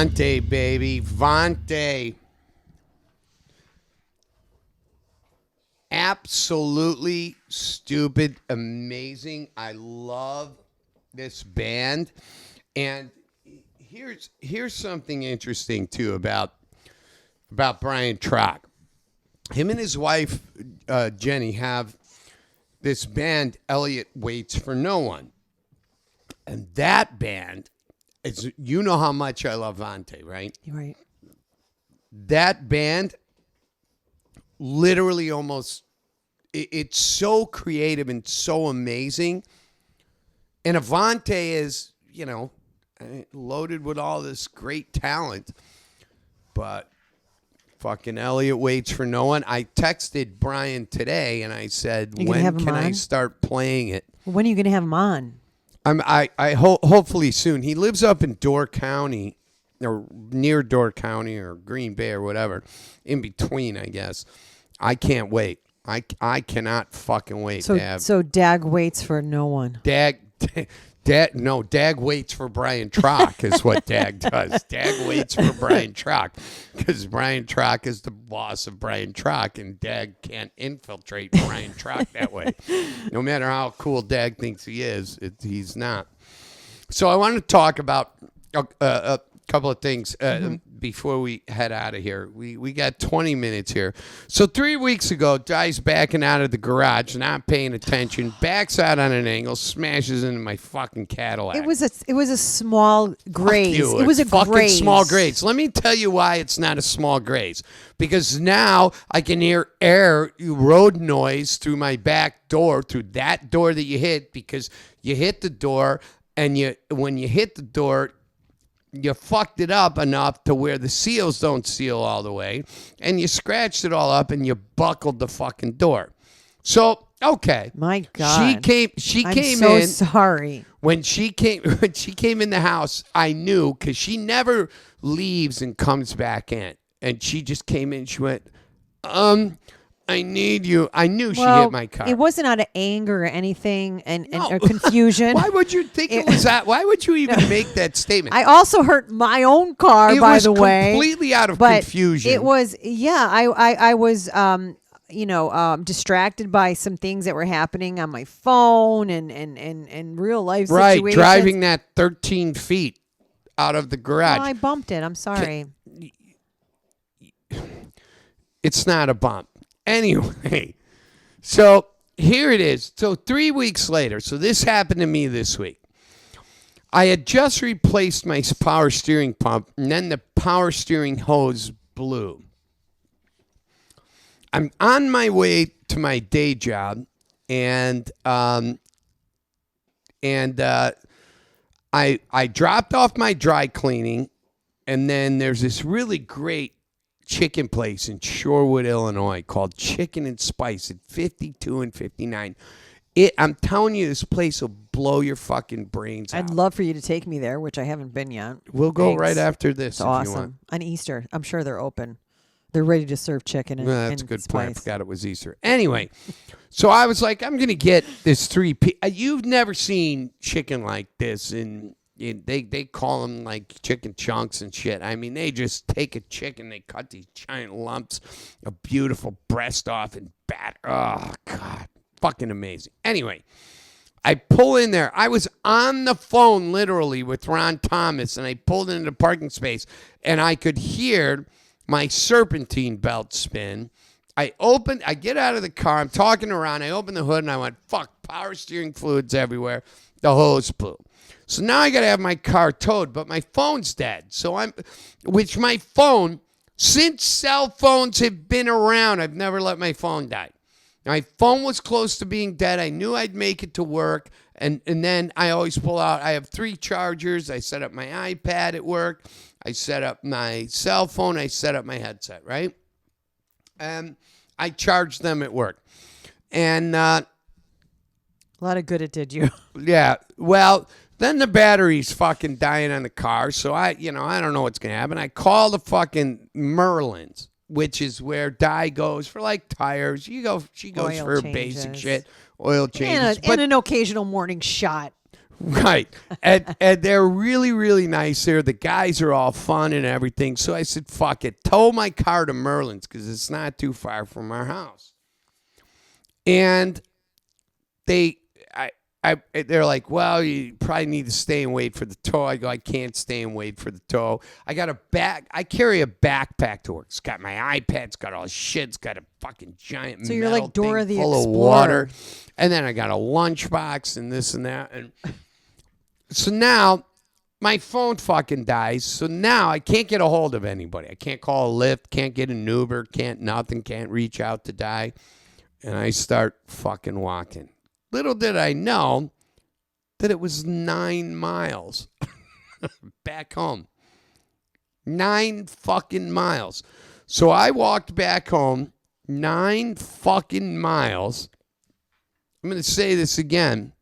Vontae, baby. Vontae. Absolutely stupid, amazing. I love this band. And here's something interesting too about Brian Trock. Him and his wife Jenny have this band, Elliot Waits for No One. And that band is, you know how much I love Vontae, right? Right. That band literally almost, it's so creative and so amazing. And Avante is, you know, loaded with all this great talent. But fucking Elliot Waits for No One. I texted Brian today and I said, when can I start playing it? When are you going to have him on? Hopefully soon. He lives up in Door County, or near Door County or Green Bay or whatever, in between, I guess. I can't wait. I cannot fucking wait to have. So Dag waits for no one. Dag waits for Brian Trock is what Dag does. Dag waits for Brian Trock because Brian Trock is the boss of Brian Trock, and Dag can't infiltrate Brian Trock that way. No matter how cool Dag thinks he is, he's not. So I want to talk about a couple of things before we head out of here. We got 20 minutes here. So 3 weeks ago, Di's backing out of the garage, not paying attention, backs out on an angle, smashes into my fucking Cadillac. It was a small graze. It was a fucking graze. small graze. Let me tell you why it's not a small graze. Because now I can hear road noise through my back door, through that door that you hit, because you hit the door, and when you hit the door, you fucked it up enough to where the seals don't seal all the way, and you scratched it all up, and you buckled the fucking door. So, okay. My God. She I'm came so in. sorry. When she came in the house, I knew, because she never leaves and comes back in. And she just came in, she went, I need you. I knew she hit my car. It wasn't out of anger or anything or confusion. Why would you think it was that? Why would you even make that statement? I also hurt my own car, by the way. Completely out of but confusion. It was, I was, distracted by some things that were happening on my phone and real life situations. Right, driving that 13 feet out of the garage. Well, I bumped it. I'm sorry. It's not a bump. Anyway, so here it is. So 3 weeks later, so this happened to me this week. I had just replaced my power steering pump, and then the power steering hose blew. I'm on my way to my day job, and I dropped off my dry cleaning, and then there's this really great chicken place in Shorewood, Illinois called Chicken and Spice at 52 and 59. I'm telling you, this place will blow your fucking brains out. I'd love for you to take me there, which I haven't been yet. We'll go right after this. It's awesome. On Easter, I'm sure they're open. They're ready to serve chicken and that's a good spice. point. I forgot it was Easter. Anyway, so I was like, I'm going to get this you've never seen chicken like this they call them like chicken chunks and shit. I mean, they just take a chicken, they cut these giant lumps of beautiful breast off and batter. Oh, God. Fucking amazing. Anyway, I pull in there. I was on the phone literally with Ron Thomas, and I pulled into the parking space, and I could hear my serpentine belt spin. I get out of the car. I'm talking to Ron. I open the hood, and I went, fuck, power steering fluids everywhere. The hose blew. So now I got to have my car towed, but my phone's dead. Which my phone, since cell phones have been around, I've never let my phone die. My phone was close to being dead. I knew I'd make it to work. And then I always pull out, I have 3 chargers. I set up my iPad at work. I set up my cell phone. I set up my headset, right? I charged them at work. And a lot of good it did you. Yeah. Well, then the battery's fucking dying on the car, so I don't know what's going to happen. I call the fucking Merlin's, which is where Di goes for like tires. She goes Oil for changes. basic shit, oil changes. And an occasional morning shot. Right. And they're really, really nice there. The guys are all fun and everything. So I said, fuck it. Tow my car to Merlin's because it's not too far from our house. And they're like, well, you probably need to stay and wait for the tow. I go, I can't stay and wait for the tow. I carry a backpack to work. It's got my iPad. It's got all shit. It's got a fucking giant So you're metal like Dora thing the full Explorer. of water. And then I got a lunchbox and this and that. And so now my phone fucking dies. So now I can't get a hold of anybody. I can't call a Lyft, can't get an Uber, can't reach out to Die. And I start fucking walking. Little did I know that it was 9 miles back home. 9 fucking miles. So I walked back home 9 fucking miles. I'm going to say this again.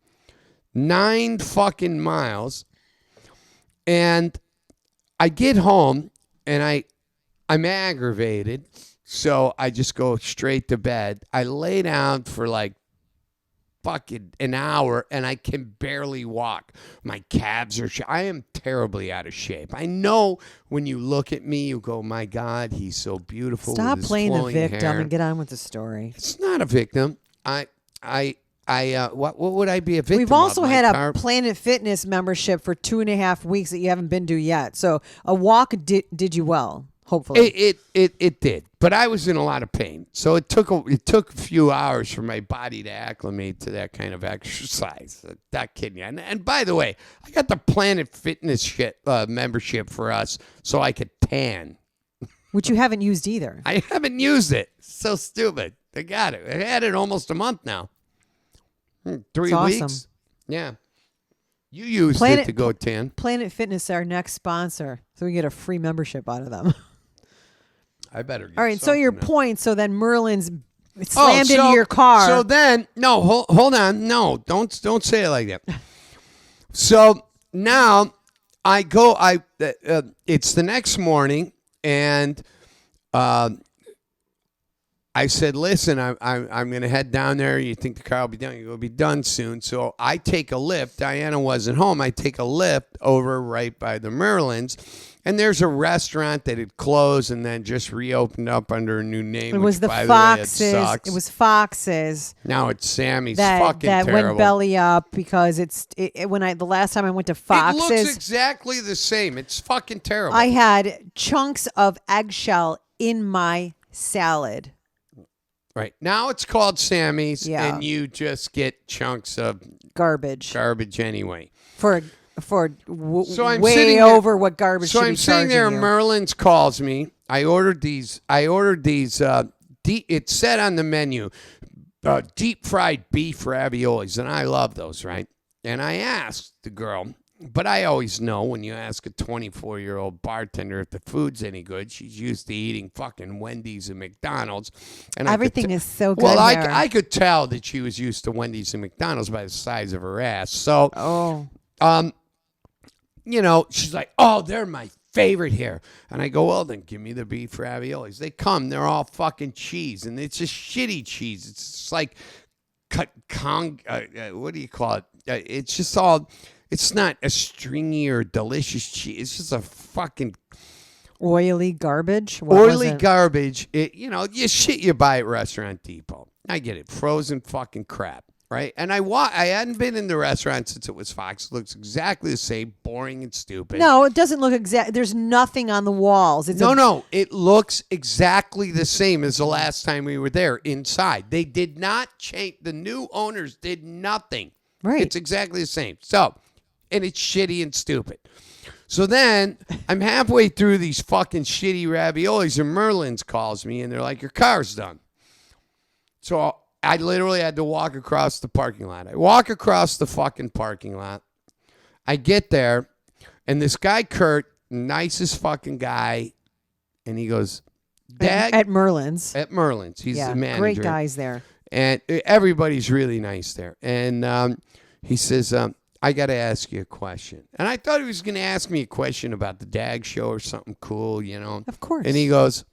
9 fucking miles. And I get home and I'm aggravated. So I just go straight to bed. I lay down for like fucking an hour and I can barely walk. My calves are I am terribly out of shape. I know when you look at me, you go, my God, he's so beautiful. Stop with his playing the flowing victim hair. and get on with the story. It's not a victim. What would I be a victim We've also of? had My a car- Planet Fitness membership for 2.5 weeks that you haven't been to yet. So a walk did you well, hopefully. It did, but I was in a lot of pain, so it took a few hours for my body to acclimate to that kind of exercise. Not kidding you. And by the way, I got the Planet Fitness membership for us, so I could tan. Which you haven't used either. I haven't used it. So stupid. I got it. I had it almost a month now. 3 It's awesome. weeks. Yeah. You used Planet- it to go tan. Planet Fitness, our next sponsor. So we get a free membership out of them. I better. Get All right. So your something. point. So then Merlin's slammed so- into your car. So then, no, hold on. No, don't say it like that. So now I go, it's the next morning and, I said, listen, I'm going to head down there. You think the car will be done? You'll be done soon. So I take a lift. Diana wasn't home. I take a lift over right by the Merlin's. And there's a restaurant that had closed and then just reopened up under a new name. it was which, the by the way, Foxes. sucks. It was Foxes Now it's Sammy's. that Fucking terrible. went belly up because the last time I went to It Foxes, looks exactly the same. It's fucking terrible. I had chunks of eggshell in my salad. Right. Now it's called Sammy's, Yeah. and you just get chunks of Garbage garbage anyway. for So I'm way sitting there- over what garbage So should I'm be sitting there, charging you. Merlin's calls me. I ordered these. It said on the menu, deep fried beef raviolis, and I love those, right? And I asked the girl, but I always know when you ask a 24-year-old bartender if the food's any good. She's used to eating fucking Wendy's and McDonald's. And Everything is so good Well, here. I could tell that she was used to Wendy's and McDonald's by the size of her ass. So, she's like, oh, they're my favorite here. And I go, well, then give me the beef raviolis. They come, they're all fucking cheese, and it's just shitty cheese. It's just like, what do you call it? It's just all, it's not a stringy or delicious cheese. It's just a fucking Oily garbage. What was oily it? garbage. You shit you buy at Restaurant Depot. I get it. Frozen fucking crap. Right? And I hadn't been in the restaurant since it was Fox. It looks exactly the same, boring and stupid. No, it doesn't look exact. There's nothing on the walls. It's No. It looks exactly the same as the last time we were there inside. They did not change. The new owners did nothing. Right. It's exactly the same. So, and it's shitty and stupid. So then I'm halfway through these fucking shitty raviolis and Merlin's calls me and they're like, your car's done. So I literally had to walk across the parking lot. I walk across the fucking parking lot. I get there and this guy, Kurt, nicest fucking guy. And he goes, Dad, at Merlin's. at Merlin's. He's Yeah, the manager. great guys there. And everybody's really nice there. And he says, I got to ask you a question. And I thought he was going to ask me a question about the Dag Show or something cool, Of course. And he goes,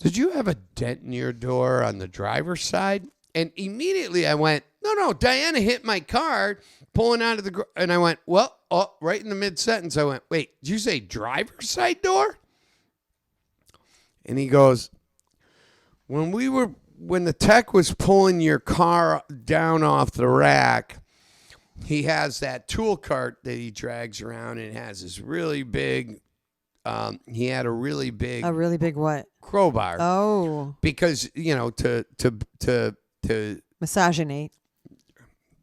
did you have a dent in your door on the driver's side? And immediately I went, no, Diana hit my car pulling out of the and I went, well, right in the mid-sentence, I went, wait, did you say driver's side door? And he goes, when the tech was pulling your car down off the rack, he has that tool cart that he drags around, and it has this really big, he had a really big what? crowbar. Oh. Because, to Miscegenate.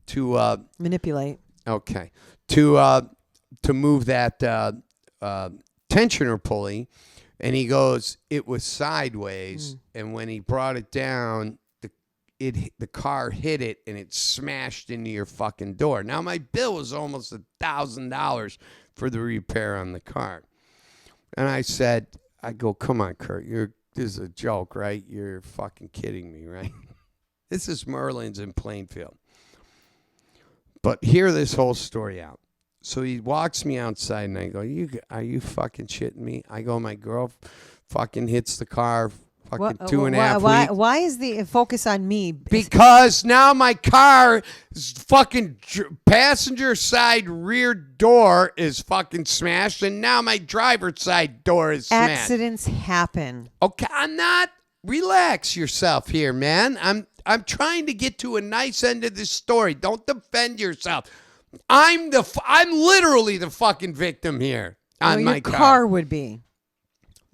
To manipulate. Okay. To move that tensioner pulley, and he goes, it was sideways, and when he brought it down, the car hit it, and it smashed into your fucking door. Now my bill was almost $1,000 for the repair on the car, and I go, come on, Kurt, this is a joke, right? You're fucking kidding me, right? This is Merlin's in Plainfield. But hear this whole story out. So he walks me outside, and I go, are you fucking shitting me? I go, my girl fucking hits the car fucking 2.5 weeks. Why is the focus on me? Because now my car's fucking passenger side rear door is fucking smashed, and now my driver's side door is smashed. Accidents happen. Okay, I'm not. Relax yourself here, man. I'm trying to get to a nice end of this story. Don't defend yourself. I'm literally the fucking victim here on my car. Your car would be.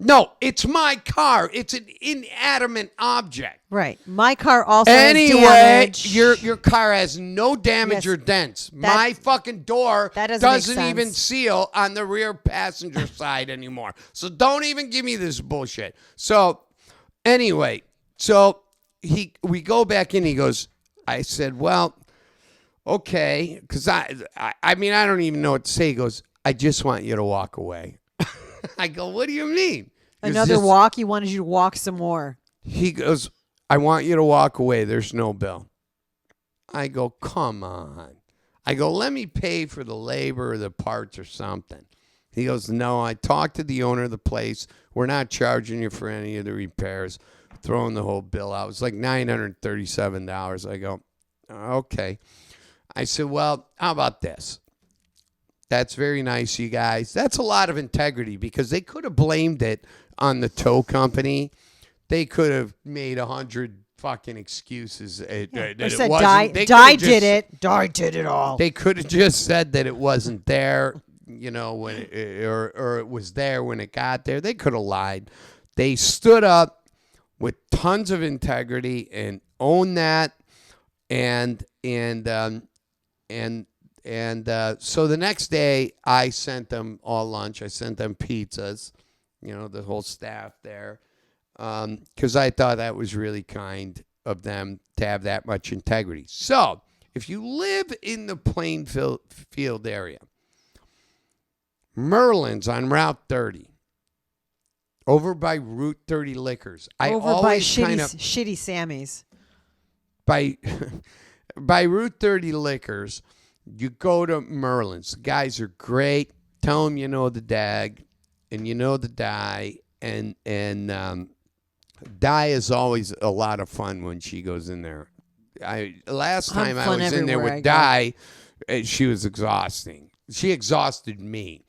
No, it's my car. It's an inanimate object. Right. My car also anyway, has damage. your car has no damage or dents. My fucking door doesn't even seal on the rear passenger side anymore. So don't even give me this bullshit. So anyway, we go back in. He goes, I said, well, okay, because I don't even know what to say. He goes, I just want you to walk away. I go, what do you mean? Another walk? He wanted you to walk some more. He goes, I want you to walk away. There's no bill. I go, come on. I go, let me pay for the labor or the parts or something. He goes, no, I talked to the owner of the place. We're not charging you for any of the repairs. Throwing the whole bill out. It was like $937. I go, okay. I said, well, how about this? That's very nice, you guys. That's a lot of integrity, because they could have blamed it on the tow company. They could have made 100 fucking excuses. That it wasn't. Di did it. Di did it all. They could have just said that it wasn't there, when or it was there when it got there. They could have lied. They stood up with tons of integrity and owned that, and so the next day, I sent them all lunch. I sent them pizzas, the whole staff there, because I thought that was really kind of them to have that much integrity. So if you live in the Plainfield area, Merlin's on Route 30, over by Route 30 Liquors. Over by Shitty Sammy's. By Route 30 Liquors. You go to Merlin's. The guys are great. Tell them you know the Dag and you know the Di. And Di is always a lot of fun when she goes in there. Last time I was in there with Di, she was exhausting. She exhausted me.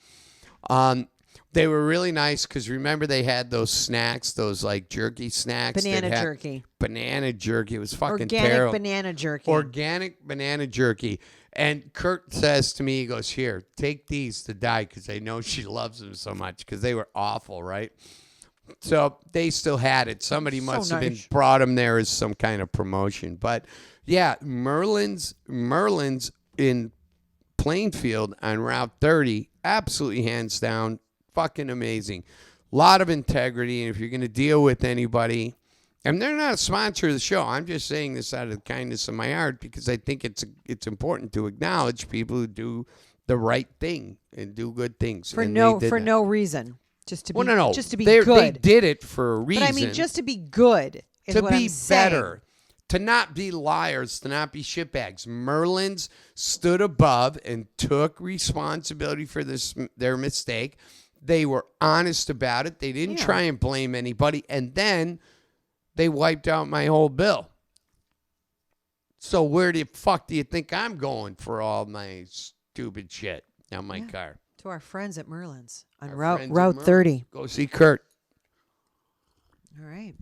They were really nice because remember they had those snacks, those like jerky snacks. Banana jerky. Banana jerky. It was fucking terrible. Organic banana jerky. And Kurt says to me, he goes, here, take these to Di because I know she loves them so much because they were awful, right? So they still had it. Somebody must have been brought them there as some kind of promotion. But yeah, Merlin's in Plainfield on Route 30, absolutely hands down, fucking amazing. A lot of integrity. And if you're going to deal with anybody, and they're not a sponsor of the show, I'm just saying this out of the kindness of my heart because I think it's important to acknowledge people who do the right thing and do good things. For no reason. Just to be just to be good. They did it for a reason. But I mean, just to be good is to what be I'm saying. better. To not be liars, to not be shitbags. Merlin's stood above and took responsibility for their mistake. They were honest about it. They didn't try and blame anybody. And then they wiped out my whole bill. So where the fuck do you think I'm going for all my stupid shit on my car? To our friends at Merlin's on Our Route friends at Route Merlin's. 30. Go see Kurt. All right.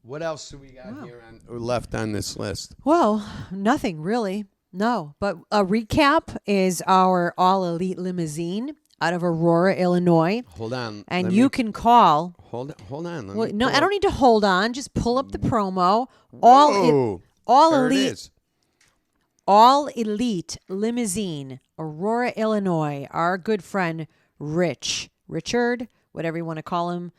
What else do we got here left on this list? Well, nothing really. No, but a recap is our All Elite Limousine out of Aurora, Illinois. Hold on. And let you me- can call. hold on. Let Well, me no, pull I don't up- need to hold on. Just pull up the promo. Whoa, All there it Elite is. All Elite Limousine, Aurora, Illinois. Our good friend Richard, whatever you want to call him,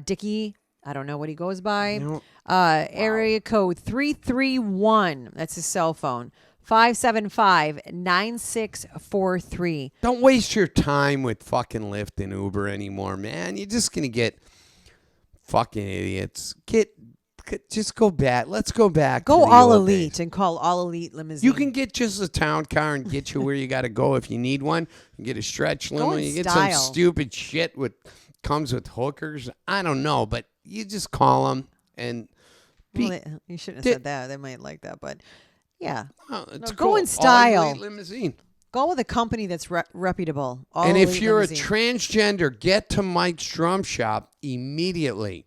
Dickie. I don't know what he goes by. No. Area code 331. That's his cell phone. 575-9643. Don't waste your time with fucking Lyft and Uber anymore, man. You're just gonna get fucking idiots. Just go back. Let's go back. Go to the All old Elite days. and call All Elite Limousine. You can get just a town car and get you where you got to go if you need one. You get a stretch limo. in You get style. some stupid shit comes with hookers. I don't know, but you just call them and Well, you shouldn't have said that. They might like that, but yeah. it's No, go cool. in style. All Elite Limousine. Go with a company that's reputable. All And if Elite you're Limousine. a transgender, get to Mike's Drum Shop immediately.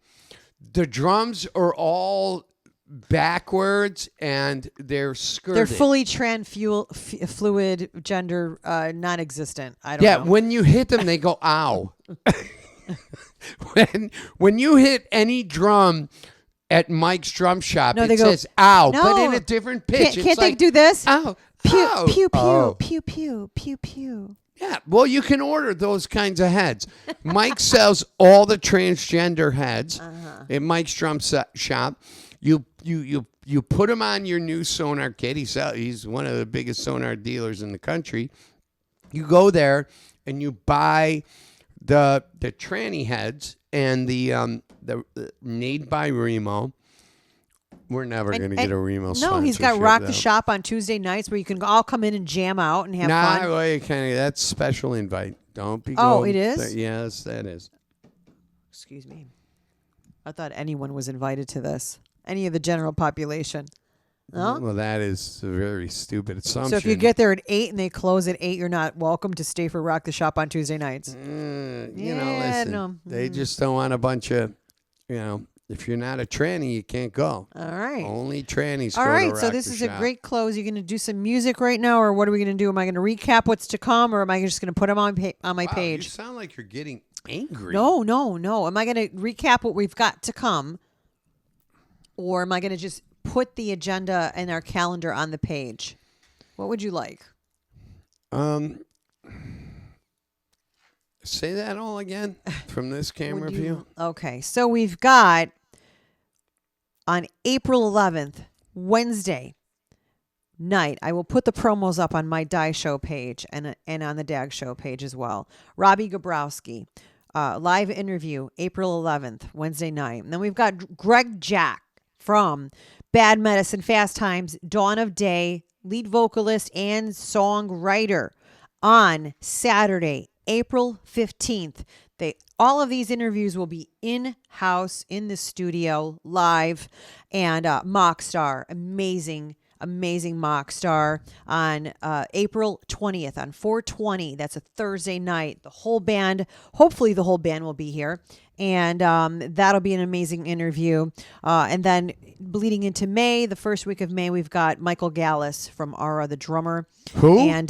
The drums are all backwards and they're skirted. They're fully fluid, gender non-existent. I don't Yeah, know. when you hit them, they go ow. when you hit any drum at Mike's Drum Shop, No, it they go, says ow, but in "No, a different pitch. Can't It's they like, do this? Ow, Pew, ow. pew, pew, Oh. pew, pew, pew, pew. Yeah, well, you can order those kinds of heads. Mike sells all the transgender heads at Mike's Drum Shop. You put them on your new sonar kit. He's one of the biggest sonar dealers in the country. You go there and you buy the tranny heads and the made by Remo. We're never going to get a Remo No, he's got sponsorship, Rock the though. Shop on Tuesday nights where you can all come in and jam out and have Nah, fun. well, that's special invite. Don't be Oh, going- it is? Yes, that is. Excuse me. I thought anyone was invited to this. Any of the general population. No? Well, that is a very stupid assumption. So if you get there at 8 and they close at 8, you're not welcome to stay for Rock the Shop on Tuesday nights. you Yeah, know, listen, no. they just don't want a bunch of, if you're not a tranny, you can't go. All right. Only trannies All go right, to so Rock this the is a Shop. great close. You're going to do some music right now, or what are we going to do? Am I going to recap what's to come, or am I just going to put them on my Wow, page? You sound like you're getting angry. No. Am I going to recap what we've got to come, or am I going to just put the agenda and our calendar on the page? What would you like? Say that all again from this camera view. Okay, so we've got on April 11th, Wednesday night. I will put the promos up on my Die Show page and on the Dag Show page as well. Robbie Gabrowski, live interview, April 11th, Wednesday night. And then we've got Greg Jack from Bad Medicine, Fast Times, Dawn of Day, lead vocalist and songwriter on Saturday, April 15th. All of these interviews will be in-house, in the studio, live, and Mockstar, amazing Mockstar on April 20th on 420. That's a Thursday night. Hopefully the whole band will be here, and that'll be an amazing interview. And then bleeding into May, the first week of May, we've got Michael Gallus from Aura, the drummer. Who? And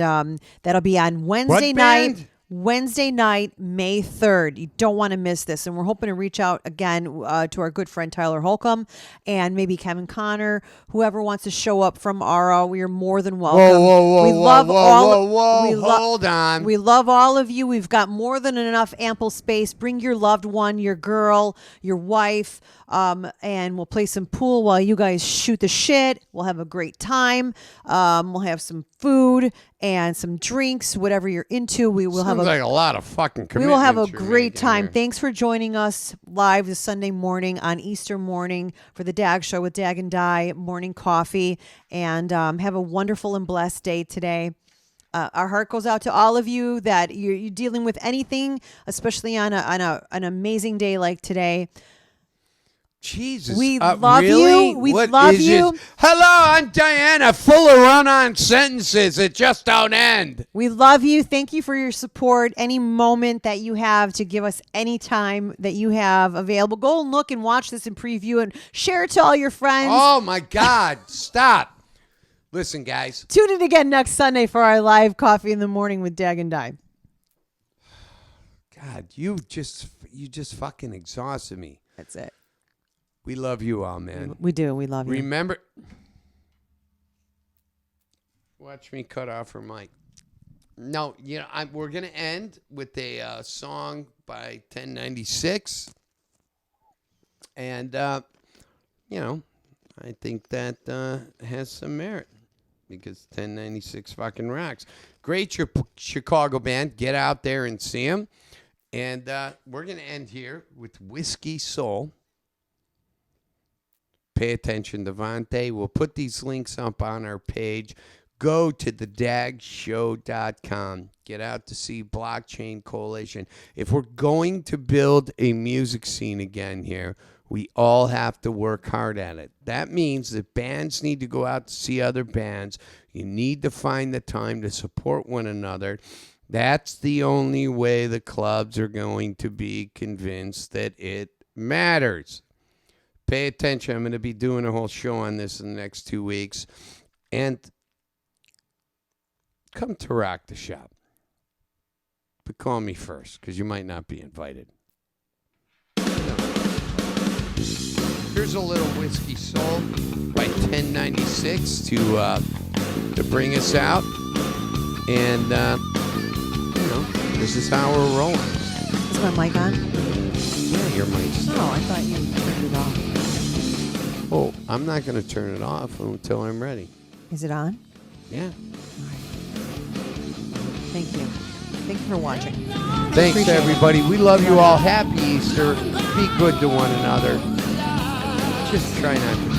that'll be on Wednesday night. band? Wednesday night, May 3rd. You don't want to miss this. And we're hoping to reach out again to our good friend Tyler Holcomb and maybe Kevin Connor, whoever wants to show up from Aura. We are more than welcome. Whoa, we love all. whoa, we lo- hold on. We love all of you. We've got more than enough ample space. Bring your loved one, your girl, your wife, and we'll play some pool while you guys shoot the shit. We'll have a great time. We'll have some food and some drinks, whatever you're into. We will have Sounds like a lot of fucking we will have a commitments you're great making time. here. Thanks for joining us live this Sunday morning on Easter morning for the Dag Show with Dag and Di morning coffee. And have a wonderful and blessed day today. Our heart goes out to all of you that you're dealing with anything, especially on an amazing day like today. Jesus. We love really? you. We What love is you. it? Hello, I'm Diana, full of run-on sentences that just don't end. We love you. Thank you for your support. Any moment that you have to give us any time that you have available, go and look and watch this and preview and share it to all your friends. Oh, my God. Stop. Listen, guys. Tune in again next Sunday for our live Coffee in the Morning with Dag and Di. God, you just fucking exhausted me. That's it. We love you all, man. We do. We love you. Remember, watch me cut off her mic. No, we're gonna end with a song by 1096, and I think that has some merit because 1096 fucking rocks. Great Chicago band. Get out there and see them. And we're gonna end here with Whiskey Soul. Pay attention, Devontae. We'll put these links up on our page. Go to thedagshow.com. Get out to see Blockchain Coalition. If we're going to build a music scene again here, we all have to work hard at it. That means that bands need to go out to see other bands. You need to find the time to support one another. That's the only way the clubs are going to be convinced that it matters. Pay attention. I'm going to be doing a whole show on this in the next 2 weeks. And come to Rock the Shop. But call me first, because you might not be invited. Here's a little Whiskey Soul by 1096 to bring us out. And, this is how we're rolling. Is my mic on? Yeah, your mic's No, I thought you turned it off. Oh, I'm not going to turn it off until I'm ready. Is it on? Yeah. Thank you. Thank you for watching. Thanks, Appreciate everybody. We love you all. Happy Easter. Be good to one another. Just try not to be